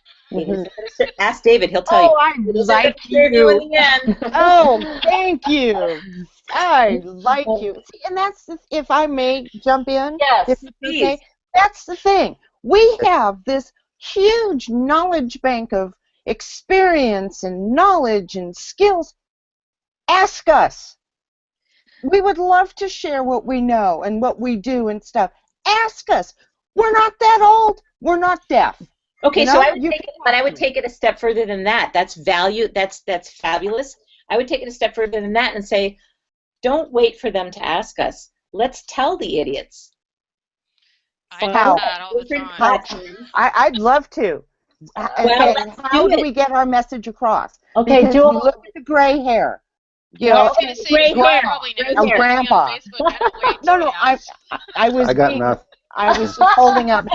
Ask David, he'll tell you. I like you. In the end. Oh, thank you. I like you. See, and that's if I may jump in. Yes, if it's okay. That's the thing. We have this huge knowledge bank of experience and knowledge and skills. Ask us. We would love to share what we know and what we do and stuff. Ask us. We're not that old. We're not deaf. Okay, You know, so I would you take it, but I would take it a step further than that. That's value. That's fabulous. I would take it a step further than that and say, don't wait for them to ask us. Let's tell the idiots. I do How? that all the Different time. platforms. I'd love to. Well, And let's how do do it. we get our message across? Okay, Because Jewel. you look at the gray hair. You I know, was going to say, gray you hair. probably Gray know hair. somebody on Grandpa. Facebook. I don't wait no, till no, they ask. I was I got being- enough. I was just holding up.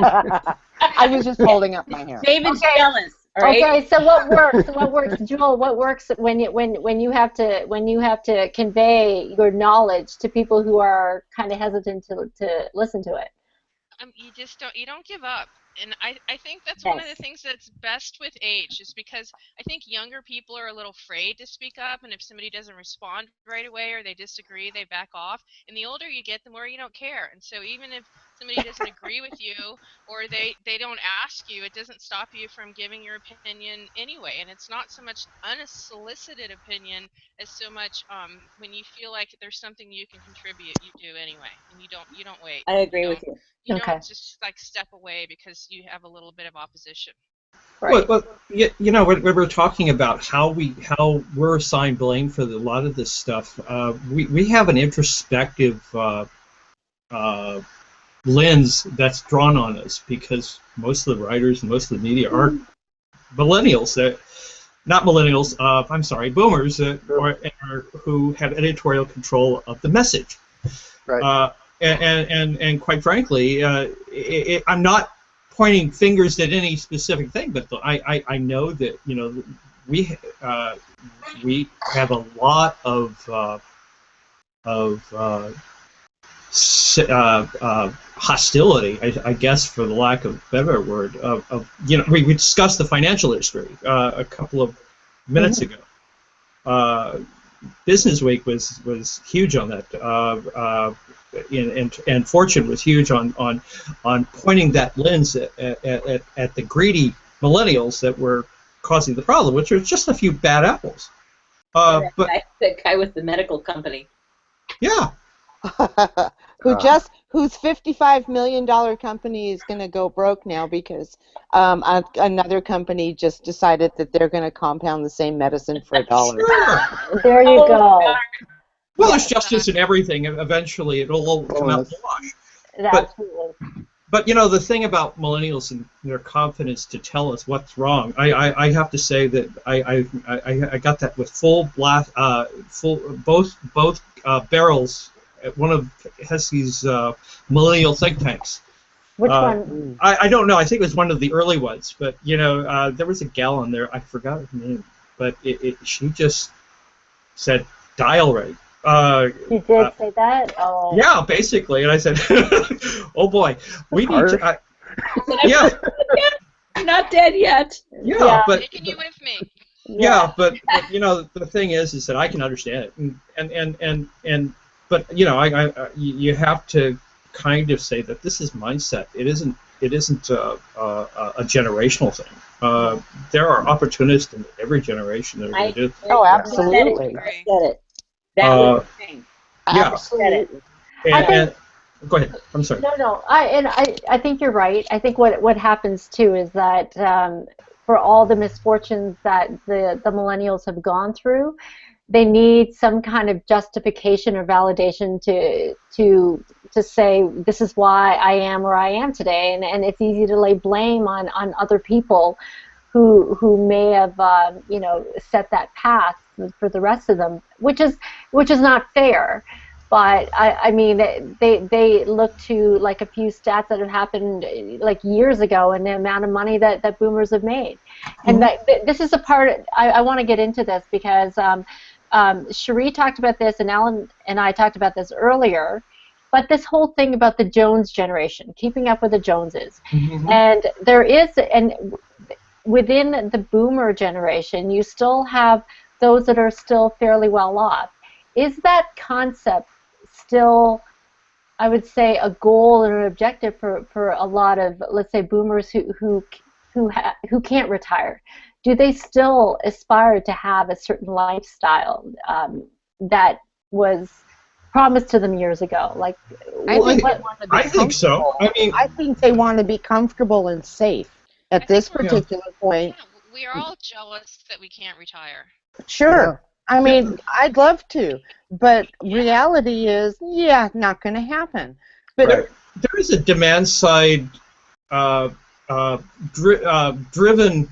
I was just holding up my hair. David's Okay. jealous. All right? Okay, so what works? What works, Jewel? What works when you have to convey your knowledge to people who are kind of hesitant to listen to it? You don't give up. And I think that's one of the Yes. things that's best with age is because I think younger people are a little afraid to speak up, and if somebody doesn't respond right away or they disagree, they back off. And the older you get, the more you don't care. And so even if somebody doesn't agree with you or they don't ask you, it doesn't stop you from giving your opinion anyway. And it's not so much unsolicited opinion as so much when you feel like there's something you can contribute, you do anyway, and you don't wait. I agree with you. You Okay. don't just like step away because you have a little bit of opposition. Right. Well, you know, when we're talking about how we're assigned blame for a lot of this stuff, we have an introspective lens that's drawn on us because most of the writers and most of the media are millennials. Not millennials. I'm sorry, boomers who have editorial control of the message. Right. And quite frankly, I'm not pointing fingers at any specific thing, but I know that we have a lot of hostility, I guess, for the lack of a better word. We discussed the financial industry a couple of minutes ago. Business Week was huge on that. And Fortune was huge on pointing that lens at the greedy millennials that were causing the problem, which are just a few bad apples. But that guy with the medical company. Yeah. Whose $55 million company is going to go broke now because another company just decided that they're going to compound the same medicine for $1. Sure. There you go. Well, there's justice in everything. Eventually, it'll all come out in the wash. Absolutely. But the thing about millennials and their confidence to tell us what's wrong, I have to say that I got that with full blast, both barrels at one of Hessie's millennial think tanks. Which one? I don't know. I think it was one of the early ones. But there was a gal on there. I forgot her name, but she just said dial rate. You did say that? Oh. Yeah, basically, and I said, "Oh boy, we need to." Yeah. I'm not dead yet. Yeah, but Taking you with me. yeah, but the thing is that I can understand it, but you have to kind of say that this is mindset. It isn't a generational thing. There are opportunists in every generation that are going to do. Oh, absolutely. I said it. That was the thing. Yeah. Absolutely. And go ahead. I'm sorry. No. I think you're right. I think what happens too is that for all the misfortunes that the millennials have gone through. They need some kind of justification or validation to say this is why I am where I am today, and it's easy to lay blame on other people who may have set that path for the rest of them, which is not fair. But I mean, they look to like a few stats that have happened like years ago, and the amount of money that boomers have made. And this is a part I want to get into this because Cherie talked about this, and Alan and I talked about this earlier. But this whole thing about the Jones generation, keeping up with the Joneses, and there is, and within the boomer generation, you still have those that are still fairly well off. Is that concept still, I would say, a goal or an objective for a lot of, let's say, boomers who can't retire? Do they still aspire to have a certain lifestyle that was promised to them years ago? Like, I think so. I mean, I think they want to be comfortable and safe at this particular point. Yeah, we are all jealous that we can't retire. Sure. I mean, I'd love to, but reality is, not going to happen. But there is a demand side driven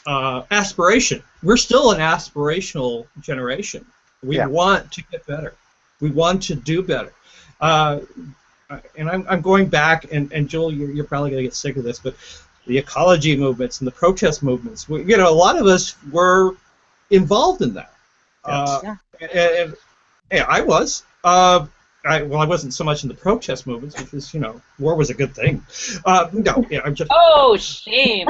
aspiration. We're still an aspirational generation. We want to get better. We want to do better. And I'm going back, and Joel, you're probably going to get sick of this, but the ecology movements and the protest movements, a lot of us were involved in that. And I was. I wasn't so much in the protest movements because, war was a good thing. I'm just... Oh, shame.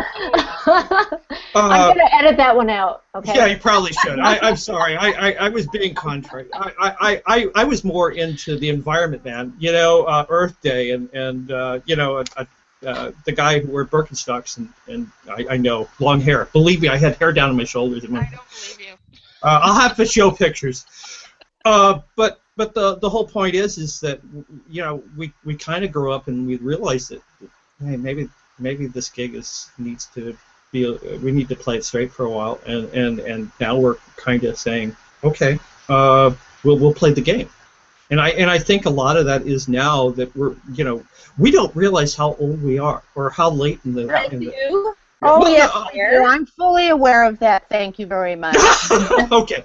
I'm going to edit that one out, okay? Yeah, you probably should. I'm sorry. I was being contrary. I was more into the environment, man. Earth Day and the guy who wore Birkenstocks and I know, long hair. Believe me, I had hair down on my shoulders. I don't believe you. I'll have to show pictures. But the whole point is that we kind of grow up and we realize that hey, maybe this gig needs to be, we need to play it straight for a while, and now we're kind of saying, okay, we'll play the game. And I think a lot of that is now that we don't realize how old we are or how late in the. Yes, I'm fully aware of that. Thank you very much. Okay.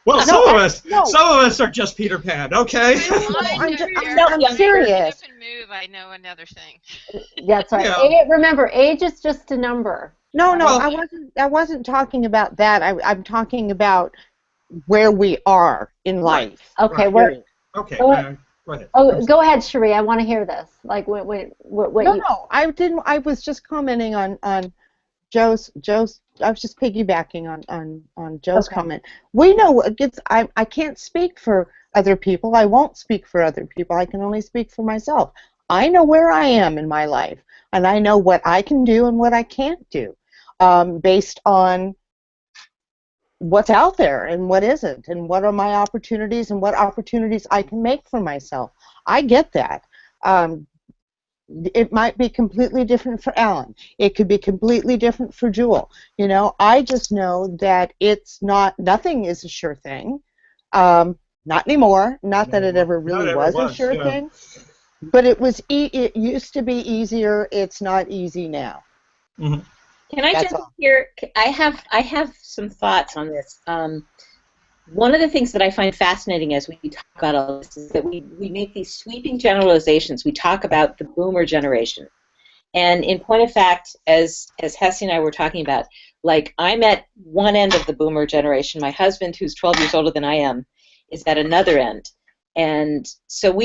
Well, some of us are just Peter Pan. Okay. I'm serious. If and move, I know another thing. That's right. Yeah. Remember, age is just a number. No, I wasn't talking about that. I'm talking about where we are in life. Okay. Right. Okay. Go ahead. Go ahead, Cherie. I want to hear this. Like, what? No, I didn't. I was just commenting on Joe's. I was just piggybacking on Joe's comment. We know I can't speak for other people. I won't speak for other people. I can only speak for myself. I know where I am in my life, and I know what I can do and what I can't do, based on what's out there and what isn't, and what are my opportunities and what opportunities I can make for myself. I get that. It might be completely different for Alan. It could be completely different for Jewel. I just know that nothing is a sure thing. Not anymore. Not that it ever really was a sure thing. But it used to be easier. It's not easy now. Mm-hmm. Can I jump here? I have some thoughts on this. One of the things that I find fascinating as we talk about all this is that we make these sweeping generalizations. We talk about the boomer generation. And in point of fact, as Hesse and I were talking about, like, I'm at one end of the boomer generation. My husband, who's 12 years older than I am, is at another end. And so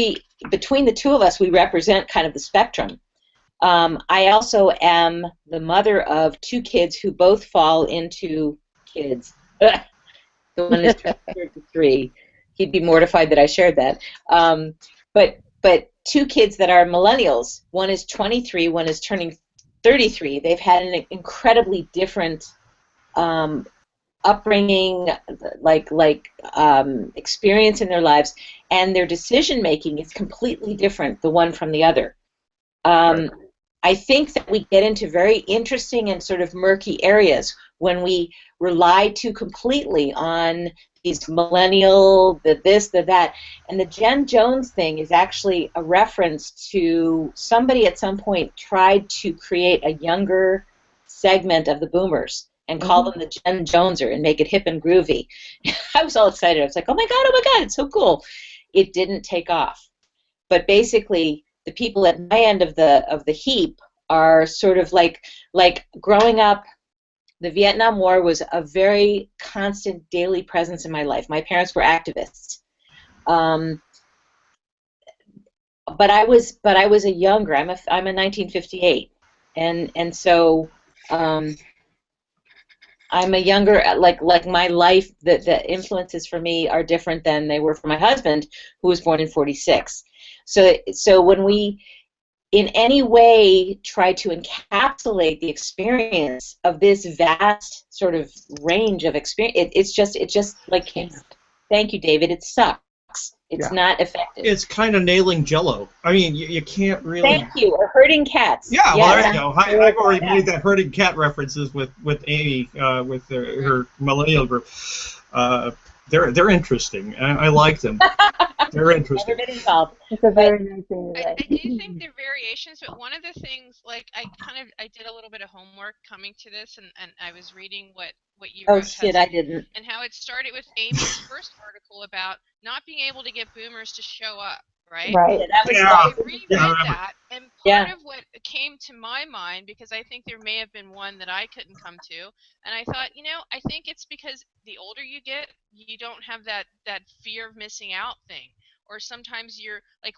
between the two of us, we represent kind of the spectrum. I also am the mother of two kids who both fall into kids. The one is 33. He'd be mortified that I shared that. But two kids that are millennials. One is 23. One is turning 33. They've had an incredibly different upbringing, experience in their lives, and their decision making is completely different, the one from the other. I think that we get into very interesting and sort of murky areas when we rely too completely on these millennial, the this, the that. And the Jen Jones thing is actually a reference to somebody at some point tried to create a younger segment of the boomers and call them the Jen Joneser and make it hip and groovy. I was all excited. I was like, oh my God, it's so cool. It didn't take off. But basically, the people at my end of the heap are sort of like growing up. The Vietnam War was a very constant daily presence in my life. My parents were activists, but I was a younger. I'm a 1958, and so I'm a younger. Like my life, the influences for me are different than they were for my husband, who was born in 46. So when we in any way try to encapsulate the experience of this vast sort of range of experience, it's just like, thank you, David, it sucks. It's not effective. It's kind of nailing Jello. I mean, you can't really. Thank you. Or herding cats. Yeah, well, there you go. I've already made that herding cat references with Amy, with her millennial group. They're interesting. I like them. They're interesting. Never been involved. It's a very nice thing to say. I do think they're variations, but one of the things, like, I did a little bit of homework coming to this, and I was reading what you wrote. Oh shit, I didn't. And how it started with Amy's first article about not being able to get boomers to show up, right? Right. Yeah, that was I reread that, and part of what came to my mind, because I think there may have been one that I couldn't come to, and I thought, I think it's because the older you get, you don't have that fear of missing out thing. Or sometimes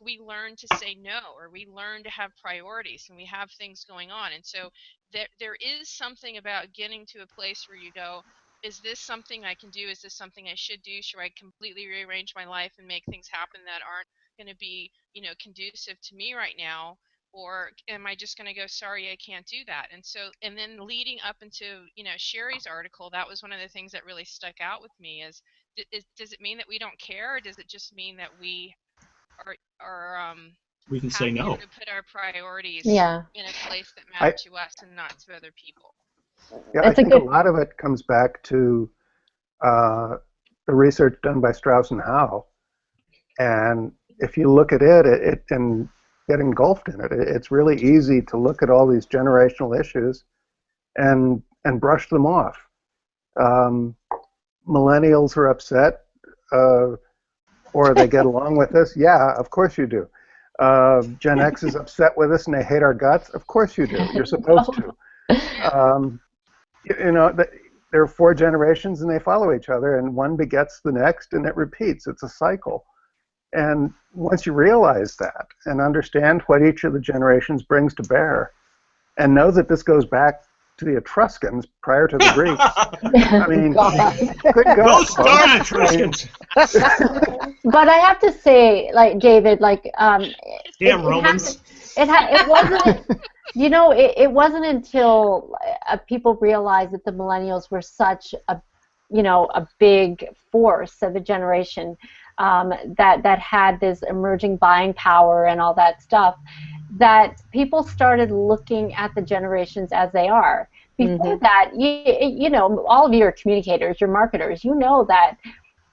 we learn to say no, or we learn to have priorities, and we have things going on. And so there is something about getting to a place where you go, is this something I can do? Is this something I should do? Should I completely rearrange my life and make things happen that aren't going to be, conducive to me right now? Or am I just going to go, sorry, I can't do that? And then leading up into, Sherry's article, that was one of the things that really stuck out with me is does it mean that we don't care, or does it just mean that we are we can say no. To put our priorities Yeah. in a place that matter to us and not to other people? Yeah, I think a lot of it comes back to the research done by Strauss and Howe, and if you look at it and get engulfed in it, it's really easy to look at all these generational issues and brush them off. Millennials are upset, or they get along with us. Yeah, of course you do. Gen X is upset with us and they hate our guts. Of course you do. You're supposed to. There are 4 generations and they follow each other, and one begets the next, and it repeats. It's a cycle. And once you realize that and understand what each of the generations brings to bear, and know that this goes back to the Etruscans prior to the Greeks. I mean, good God. Those darn Etruscans. But I have to say, like David, damn Romans. It wasn't. It wasn't until people realized that the millennials were such a big force of a generation that had this emerging buying power and all that stuff, that people started looking at the generations as they are. Before that, all of you are communicators, you're marketers, that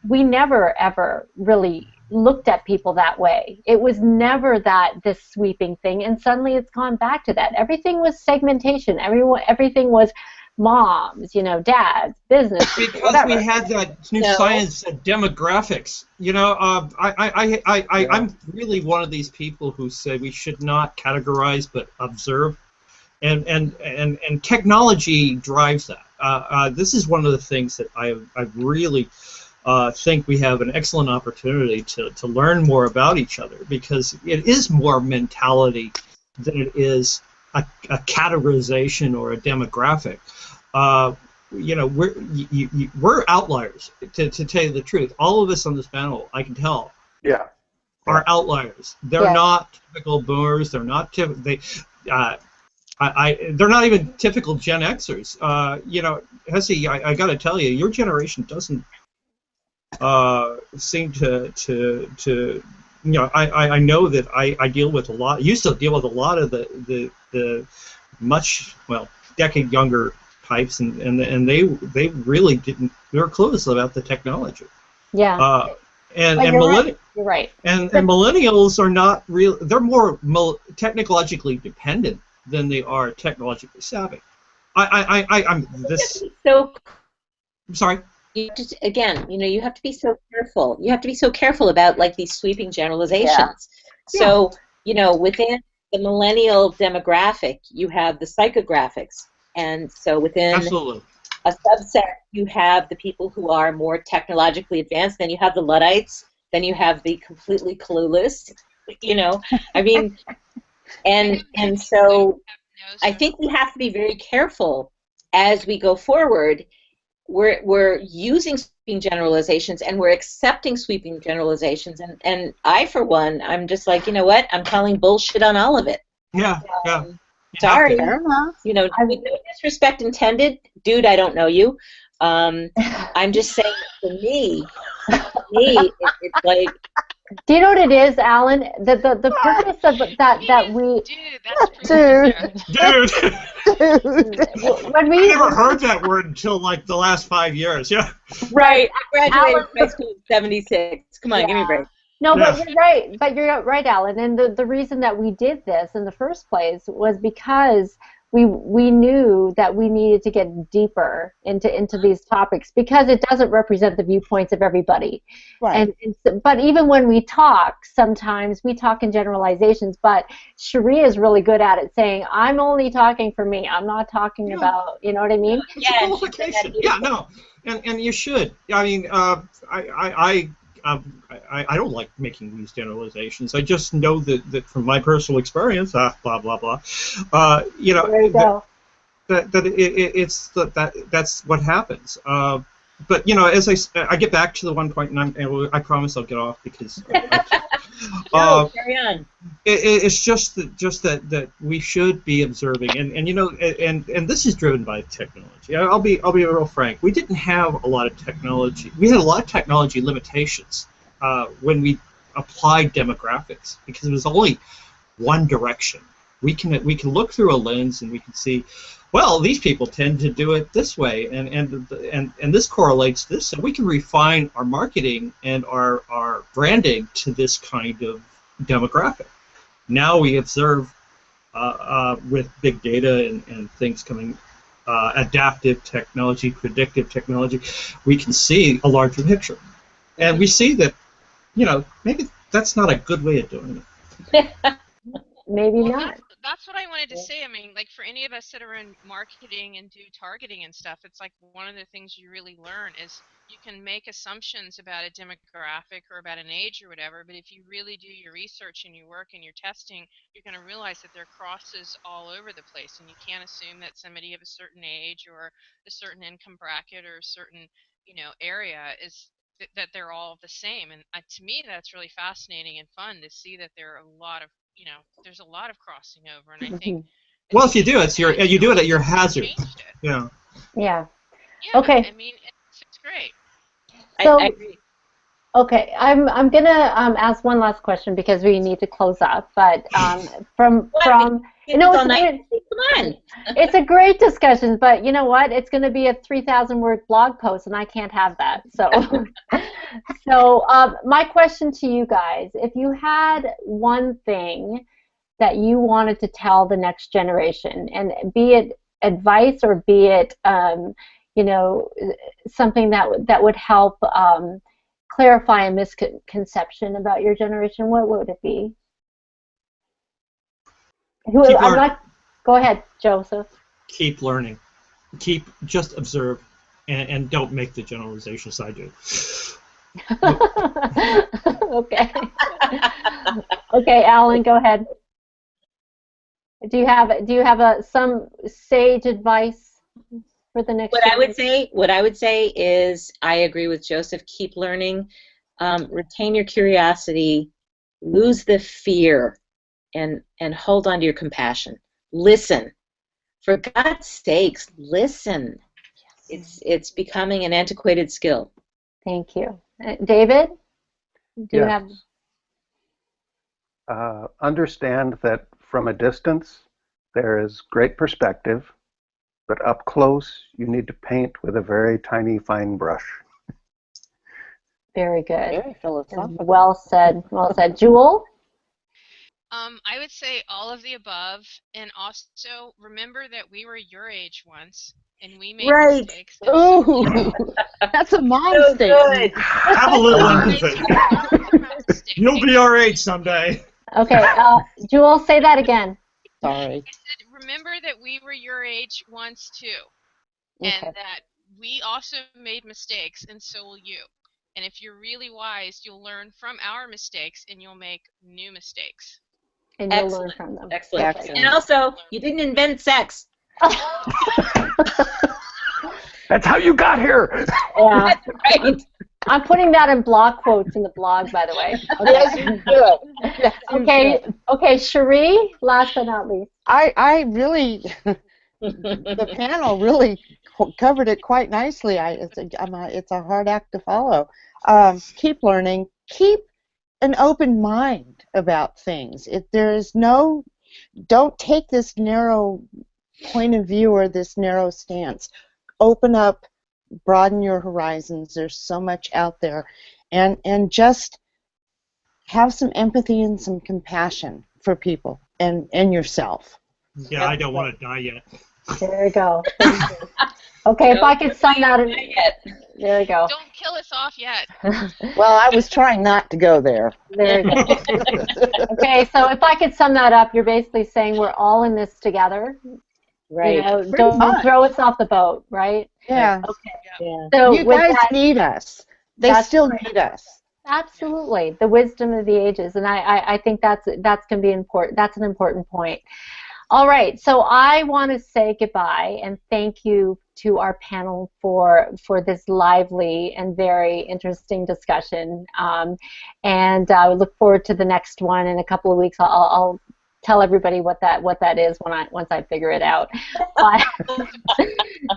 we never ever really looked at people that way. It was never this sweeping thing, and suddenly it's gone back to that. Everything was segmentation. Everything was moms, dads, business, because whatever. We had that new science of demographics. I'm really one of these people who say we should not categorize but observe, and technology drives that. This is one of the things that I really think we have an excellent opportunity to learn more about each other, because it is more mentality than it is a categorization or a demographic. We're outliers, to tell you the truth. All of us on this panel, I can tell, are outliers. They're not typical boomers. They're not they're not even typical Gen Xers. Hesse, I got to tell you, your generation doesn't seem to I know that I deal with a lot. Used to deal with a lot of the much decade younger types, and they really didn't. They were clueless about the technology. Yeah. And But and you're millenn- right. You're right. and millennials are not real. They're more technologically dependent than they are technologically savvy. I'm this. So I'm sorry. again, you have to be so careful. You have to be so careful about like these sweeping generalizations. So, within the millennial demographic, you have the psychographics, and so within Absolutely. a subset, you have the people who are more technologically advanced. Then you have the Luddites. Then you have the completely clueless. I mean, and so I think we have to be very careful as we go forward. We're using sweeping generalizations and we're accepting sweeping generalizations, and I, for one, I'm just like, you know what? I'm calling bullshit on all of it. Yeah. Sorry. Fair enough. With no disrespect intended, dude. I don't know you. I'm just saying, for me, it's like. Do you know what it is, Alan? The purpose of that we Dude. when I we never heard that word until like the last 5 years. Yeah. Right. I graduated from high school in '76. Come on, give me a break. No, Yeah. but you're right. But you're right, Alan. And the reason that we did this in the first place was because we knew that we needed to get deeper into these topics because it doesn't represent the viewpoints of everybody. Right. But even when we talk, sometimes we talk in generalizations. But Cherie is really good at it, saying, "I'm only talking for me. I'm not talking about." You know what I mean? It's a qualification. Yeah, no, and you should. I mean, I don't like making these generalizations. I just know that from my personal experience, blah blah blah. There you go. That's what happens. But as I get back to the one point, and I promise I'll get off because. Carry on. It's just that we should be observing, and this is driven by technology. I'll be real frank. We didn't have a lot of technology. We had a lot of technology limitations when we applied demographics because it was only one direction. We can look through a lens and we can see, well, these people tend to do it this way, and this correlates to this, so we can refine our marketing and our branding to this kind of demographic. Now we observe with big data and things coming, adaptive technology, predictive technology, we can see a larger picture, and we see that maybe that's not a good way of doing it. Maybe not. That's what I wanted to say. I mean, like, for any of us that are in marketing and do targeting and stuff, it's like one of the things you really learn is you can make assumptions about a demographic or about an age or whatever, but if you really do your research and your work and your testing, you're going to realize that there are crosses all over the place, and you can't assume that somebody of a certain age or a certain income bracket or a certain area is that they're all the same. And to me, that's really fascinating and fun to see that there are a lot of there's a lot of crossing over, and I think. Well, if you do it, you do it at your hazard. Yeah. Yeah. Yeah. Okay. I mean, it's great. So, I agree. okay, I'm gonna ask one last question because we need to close up. But from it's a great discussion, but you know what? It's going to be a 3,000-word blog post, and I can't have that. So, my question to you guys: if you had one thing that you wanted to tell the next generation, and be it advice or be it something that would help clarify a misconception about your generation, what would it be? Go ahead, Joseph. Keep learning. Just observe, and don't make the generalizations I do. Okay. Okay, Alan, go ahead. Do you have some sage advice for the next? What I would say is I agree with Joseph. Keep learning, retain your curiosity, lose the fear, and hold on to your compassion. Listen, for God's sakes, listen. It's becoming an antiquated skill. Thank you, David. Do you have? understand that from a distance there is great perspective, but up close you need to paint with a very tiny, fine brush. Very good. Very philosophical. Well said. Well said. Jewel? I would say all of the above, and also remember that we were your age once, and we made Right. mistakes. And so Ooh, that's a mom So statement. good. Have a little learn empathy. from our mistakes. You'll be our age someday. Okay. Jewel, say that again. Sorry. I said, remember that we were your age once too, Okay. and that we also made mistakes, and so will you. And if you're really wise, you'll learn from our mistakes, and you'll make new mistakes. And you'll Excellent. learn from them. Excellent. Excellent. And also, you didn't invent sex. That's how you got here. Yeah. Right. I'm putting that in block quotes in the blog, by the way. Yes, you do. Yes, you Okay. do. Okay, Cherie, last but not least. I really, the panel really covered it quite nicely. It's a hard act to follow. Keep learning. Keep an open mind about things. Don't take this narrow point of view or this narrow stance. Open up, broaden your horizons. There's so much out there, and just have some empathy and some compassion for people and yourself. Yeah, I don't want to die yet. There you go. Okay, if I could sum that in, there you go. Don't kill us off yet. Well, I was trying not to go there. There you go. Okay, so if I could sum that up, you're basically saying we're all in this together. Right. You know, Pretty don't much. throw us off the boat, right? Yeah. Okay. Yeah. So You with guys that, need us. They That's still right. need us. absolutely, the wisdom of the ages, and I think that's going to be important. That's an important point. All right, so I want to say goodbye and thank you to our panel for this lively and very interesting discussion. And I look forward to the next one in a couple of weeks. I'll tell everybody what that is once I figure it out. But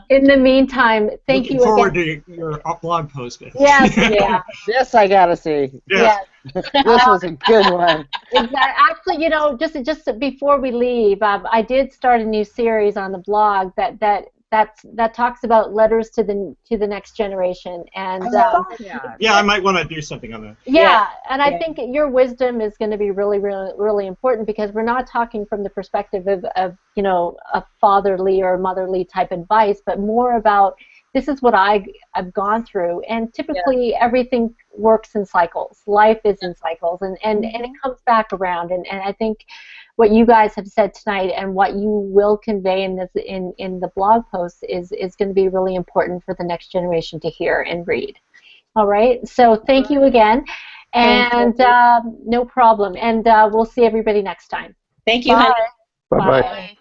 in the meantime, thank Looking you forward again. to your blog post, Beth. Yes, yeah, This I gotta see. Yes. yes. This was a good one. Exactly. Actually, you know, just before we leave, I did start a new series on the blog that talks about letters to the next generation, and Yeah, I might want to do something on that. yeah, and I Yeah. think your wisdom is going to be really, really, really important because we're not talking from the perspective of you know, a fatherly or motherly type advice, but more about this is what I've gone through, and typically everything works in cycles. Life is in cycles, and it comes back around, and I think what you guys have said tonight and what you will convey in this in the blog post is going to be really important for the next generation to hear and read. All right, so thank you again, and no problem, and we'll see everybody next time. Thank you, Bye. honey. Bye-bye. Bye.